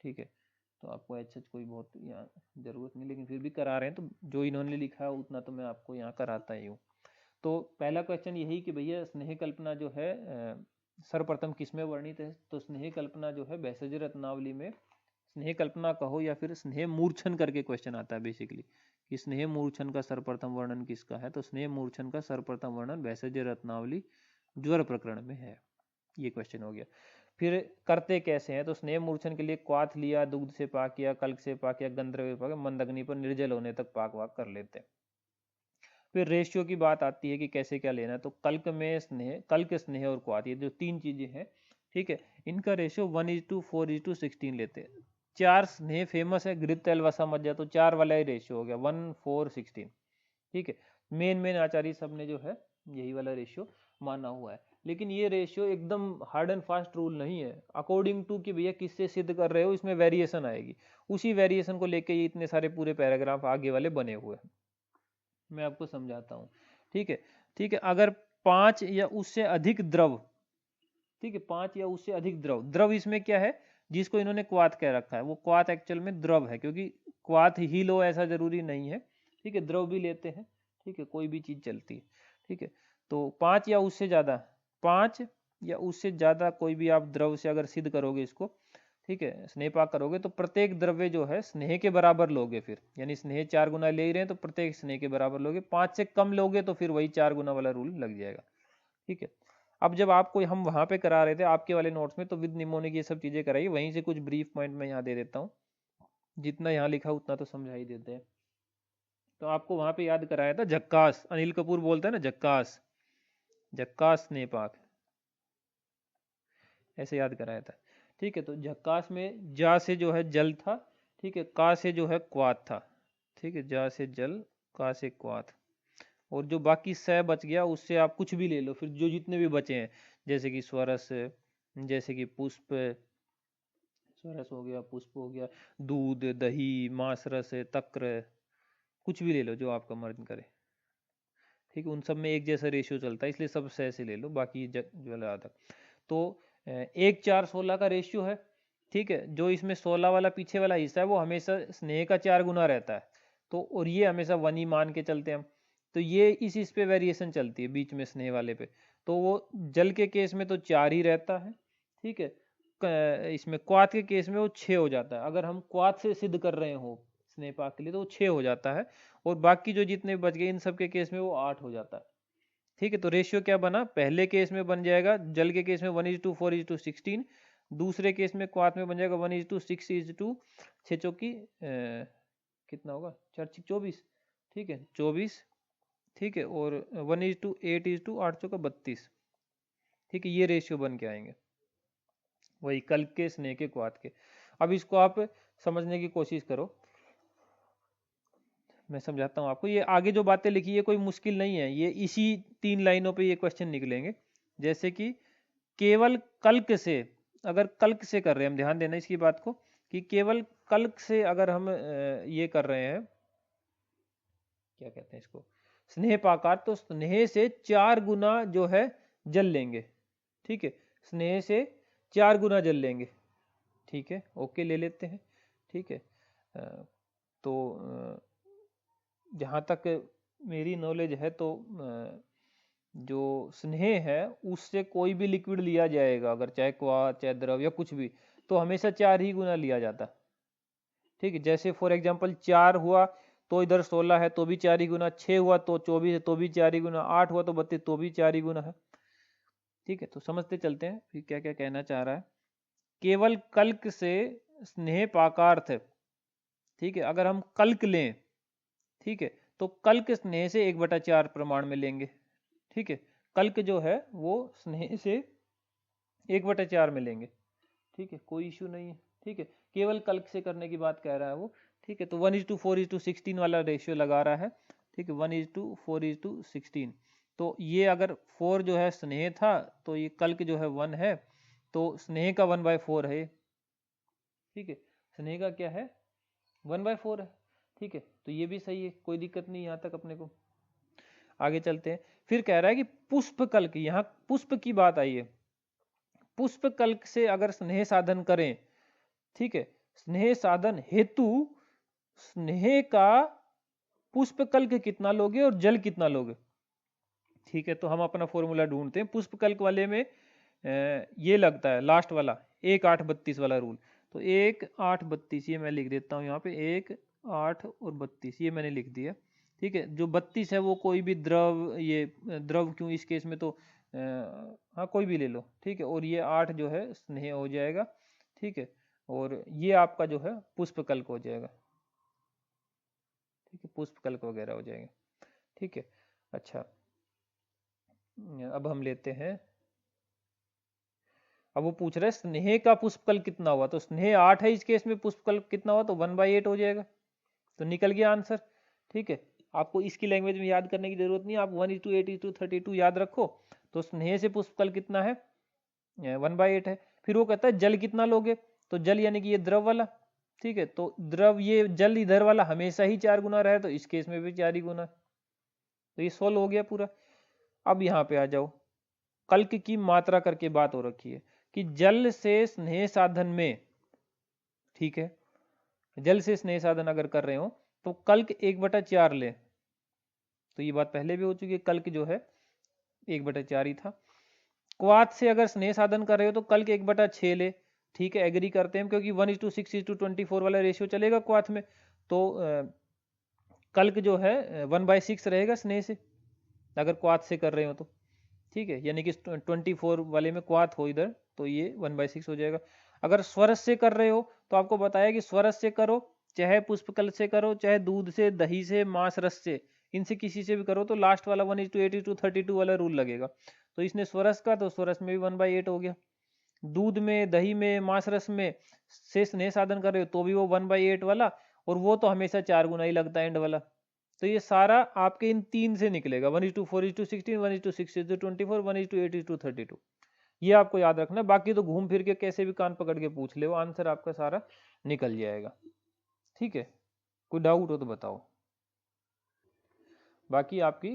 ठीक है, तो आपको अच्छा कोई बहुत यहाँ जरूरत नहीं, लेकिन फिर भी करा रहे हैं, तो जो इन्होंने लिखा है उतना तो मैं आपको यहाँ कराता ही हूँ। तो पहला क्वेश्चन यही कि भैया स्नेह कल्पना जो है सर्वप्रथम किसमें वर्णित है, तो स्नेह कल्पना जो है भैंसजी रत्नावली में, स्नेह कल्पना कहो या फिर स्नेह मूर्छन करके क्वेश्चन आता है बेसिकली, कि स्नेह मूर्छन का सर्वप्रथम वर्णन किसका है, तो स्नेह मूर्छन का सर्वप्रथम वर्णन भैंसजी रत्नावली ज्वर प्रकरण में है। ये क्वेश्चन हो गया। फिर करते कैसे हैं, तो स्नेह मूर्छन के लिए क्वाथ लिया, दुग्ध से पाक किया, कल्क से पाक किया, गंधर्व पाक, मंद अग्नि पर निर्जल होने तक पाक वाक कर लेते हैं। फिर रेशियो की बात आती है कि कैसे क्या लेना है, तो कल्क में स्नेह, कल्क स्नेह और क्वाथ, ये जो तीन चीजें हैं, ठीक है, इनका रेशियो 1:4:16 लेते हैं। 4 स्नेह फेमस है, घृत तेल वसा मज्जा, तो 4 वाला ही रेशियो हो गया 1:4:16। ठीक है, मेन आचार्य सब ने जो है यही वाला रेशियो माना हुआ है। लेकिन ये रेशियो एकदम हार्ड एंड फास्ट रूल नहीं है, अकॉर्डिंग टू कि भैया किससे सिद्ध कर रहे हो, इसमें वेरिएशन आएगी। उसी वेरिएशन को लेके ये इतने सारे पूरे पैराग्राफ आगे वाले बने हुए हैं। मैं आपको समझाता हूँ। ठीक है, ठीक है, अगर 5 या उससे अधिक द्रव, ठीक है, 5 या उससे अधिक द्रव, द्रव इसमें क्या है, जिसको इन्होंने क्वाथ कह रखा है, वो क्वाथ एक्चुअल में द्रव है, क्योंकि क्वाथ ही लो ऐसा जरूरी नहीं है। ठीक है, द्रव भी लेते हैं। ठीक है, कोई भी चीज चलती है। ठीक है, तो 5 या उससे ज्यादा, 5 या उससे ज्यादा कोई भी आप द्रव से अगर सिद्ध करोगे इसको, ठीक है, स्नेहपाक करोगे, तो प्रत्येक द्रव्य जो है स्नेह के बराबर लोगे फिर, यानी स्नेह 4 गुना ले ही रहे हैं तो प्रत्येक स्नेह के बराबर लोगे। 5 से कम लोगे तो फिर वही 4 गुना वाला रूल लग जाएगा। ठीक है, अब जब आपको हम वहाँ पे करा रहे थे आपके वाले नोट्स में, तो विद निमोनिक ये सब चीज़ें कराई, वहीं से कुछ ब्रीफ पॉइंट मैं यहाँ दे देता हूँ, जितना यहाँ लिखा उतना तो समझा ही देते हैं। तो आपको वहाँ पे याद कराया था झक्कास, अनिल कपूर बोलता है ना झक्कास, झक्कास स्नेह पाक, ऐसे याद कराया था। ठीक है, तो झक्कास में जा से जो है जल था, ठीक है, का से जो है क्वात था, ठीक है, जा से जल, का से क्वात, और जो बाकी स बच गया उससे आप कुछ भी ले लो, फिर जो जितने भी बचे हैं, जैसे कि स्वरस, जैसे कि पुष्प, स्वरस हो गया, पुष्प हो गया, दूध, दही, मांस रस, तक्र, कुछ भी ले लो जो आपका मन करे। ठीक है, उन सब में एक जैसा रेशियो चलता है, इसलिए सब से ले लो, बाकी जो है तो 1:4:16 का रेशियो है। ठीक है, जो इसमें 16 वाला पीछे वाला हिस्सा है वो हमेशा स्नेह का 4 गुना रहता है, तो और ये हमेशा 1 ही मान के चलते हैं हम। तो ये इस पे वेरिएशन चलती है बीच में स्नेह वाले पे, तो वो जल के केस में तो 4 ही रहता है। ठीक है, इसमें क्वाथ के केस में वो 6 हो जाता है, अगर हम क्वाथ से सिद्ध कर रहे हो स्नेह पाक के लिए तो वो 6 हो जाता है, और बाकी जो जितने बच गए इन सब के केस में वो 8 हो जाता है। ठीक है, तो रेशियो क्या बना, पहले केस में बन जाएगा जल के केस में 1:4:16, दूसरे केस में क्वाथ में बन जाएगा 1:6:2, 6 चौकी कितना होगा, 4 6 24, ठीक है 24, ठीक है, और 1:8:8 ठीक है, ये रेशियो बन के आएंगे वही कल के स्नेह के क्वाथ के। अब इसको आप समझने की कोशिश करो, मैं समझाता हूँ आपको। ये आगे जो बातें लिखी है कोई मुश्किल नहीं है, ये इसी 3 लाइनों पे ये क्वेश्चन निकलेंगे। जैसे कि केवल कल्क से, अगर कल्क से कर रहे हैं हम, ध्यान देना इसकी बात को, कि केवल कल्क से अगर हम ये कर रहे हैं, क्या कहते हैं इसको, स्नेह पाकार, तो स्नेह से 4 गुना जो है जल लेंगे। ठीक है, स्नेह से 4 गुना जल लेंगे। ठीक है, ओके ले लेते हैं। ठीक है, तो जहाँ तक मेरी नॉलेज है तो जो स्नेह है उससे कोई भी लिक्विड लिया जाएगा, अगर चाहे क्वा चाहे द्रव या कुछ भी, तो हमेशा 4 ही गुना लिया जाता। ठीक है, जैसे फॉर एग्जांपल 4 हुआ तो इधर 16 है तो भी 4 ही गुना, 6 हुआ तो 24 है तो भी 4 ही गुना, 8 हुआ तो 32 तो भी 4 ही गुना है। ठीक है, तो समझते चलते हैं फिर क्या क्या कहना चाह रहा है। केवल कल्क से स्नेह पाकार्थ, ठीक है, अगर हम कल्क लें, ठीक है, तो कल्क स्नेह से 1/4 प्रमाण में लेंगे। ठीक है, कल्क जो है वो स्नेह से 1/4 में लेंगे। ठीक है, कोई इश्यू नहीं है। ठीक है, केवल कल्क से करने की बात कह रहा है वो। ठीक है, तो 1:4:16 वाला रेशियो लगा रहा है। ठीक है, 1:4:16, तो ये अगर 4 जो है स्नेह था तो ये कल्क जो है 1 है, तो स्नेह का 1/4 है। ठीक है, स्नेह का क्या है, 1/4 है। ठीक है, तो ये भी सही है, कोई दिक्कत नहीं यहाँ तक अपने को। आगे चलते हैं, फिर कह रहा है कि पुष्प कल्क, यहाँ पुष्प की बात आई है। पुष्प कल्क से अगर स्नेह साधन करें, ठीक है, स्नेह साधन हेतु स्नेह का पुष्प कल्क कितना लोगे और जल कितना लोगे। ठीक है, तो हम अपना फॉर्मूला ढूंढते हैं। पुष्प कल्क वाले में ये लगता है लास्ट वाला 1:8:32 वाला रूल, तो 1:8:32 ये मैं लिख देता हूँ यहाँ पे, 1:8 और 32 ये मैंने लिख दिया। ठीक है, जो 32 है वो कोई भी द्रव, ये द्रव क्यों इस केस में तो हाँ कोई भी ले लो। ठीक है, और ये 8 जो है स्नेह हो जाएगा। ठीक है, और ये आपका जो है पुष्प कल्क हो जाएगा। ठीक है, पुष्प कल्क वगैरह हो जाएगा। ठीक है, अच्छा अब हम लेते हैं, अब वो पूछ रहे हैं स्नेह का पुष्पकल कितना हुआ, तो स्नेह 8 है इस केस में, पुष्पकल कितना हुआ तो 1/8 हो जाएगा, तो निकल गया आंसर। ठीक है, आपको इसकी लैंग्वेज में याद करने की जरूरत नहीं, आप 1:8:32 याद रखो। तो स्नेह से पुष्पकल कितना है, 1/8 है। फिर वो कहता है जल कितना लोगे, तो जल यानी कि ये द्रव वाला। ठीक है, तो द्रव ये जल इधर वाला हमेशा ही 4 गुना रहा है, तो इस केस में भी 4 ही गुना, तो ये सोल्व हो गया पूरा। अब यहाँ पे आ जाओ, कल्क की मात्रा करके बात हो रखी है कि जल से स्नेह साधन में, ठीक है, जल से स्नेह साधन अगर कर रहे हो तो कल्क 1/4 ले, तो ये बात पहले भी हो चुकी है, कल्क जो है 1/4 ही था। क्वाथ से अगर स्नेह साधन कर रहे हो तो कल्क 1/6 ले। ठीक है, एग्री करते हैं, क्योंकि 1:6:24 वाला रेशियो चलेगा क्वाथ में, तो कल्क जो है 1/6 रहेगा स्नेह से, अगर क्वाथ से कर रहे हो तो। ठीक है, यानी कि 24 वाले में क्वाथ हो इधर तो ये 1/6 हो जाएगा। अगर स्वरस से कर रहे हो तो आपको बताया कि स्वरस से करो, चाहे पुष्पकल से करो, चाहे दूध से, दही से, मांस रस से, इनसे किसी से भी करो तो लास्ट वाला 1:8:32 वाला रूल लगेगा। तो इसने स्वरस का तो स्वरस में भी 1/8 हो गया। दूध में, दही में, मांस रस में से स्नेह साधन कर रहे हो तो भी वो 1/8 वाला, और वो तो हमेशा 4 गुना ही लगता है एंड वाला। तो ये सारा आपके इन तीन से निकलेगा, 1:4:16, 1:6:24, 1:8:32। ये आपको याद रखना, बाकी तो घूम फिर के कैसे भी कान पकड़ के पूछ ले, वो आंसर आपका सारा निकल जाएगा। ठीक है, कोई डाउट हो तो बताओ। बाकी आपकी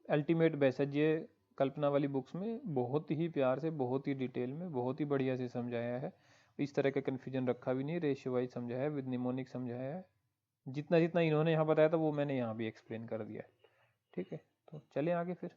अल्टीमेट बेसिस ये कल्पना वाली बुक्स में बहुत ही प्यार से, बहुत ही डिटेल में, बहुत ही बढ़िया से समझाया है। इस तरह का कन्फ्यूजन रखा भी नहीं, रेशियो वाइज समझाया है, विद निमोनिक समझाया है। जितना जितना इन्होंने यहाँ बताया था वो मैंने यहाँ भी एक्सप्लेन कर दिया है। ठीक है, तो चलें आगे फिर।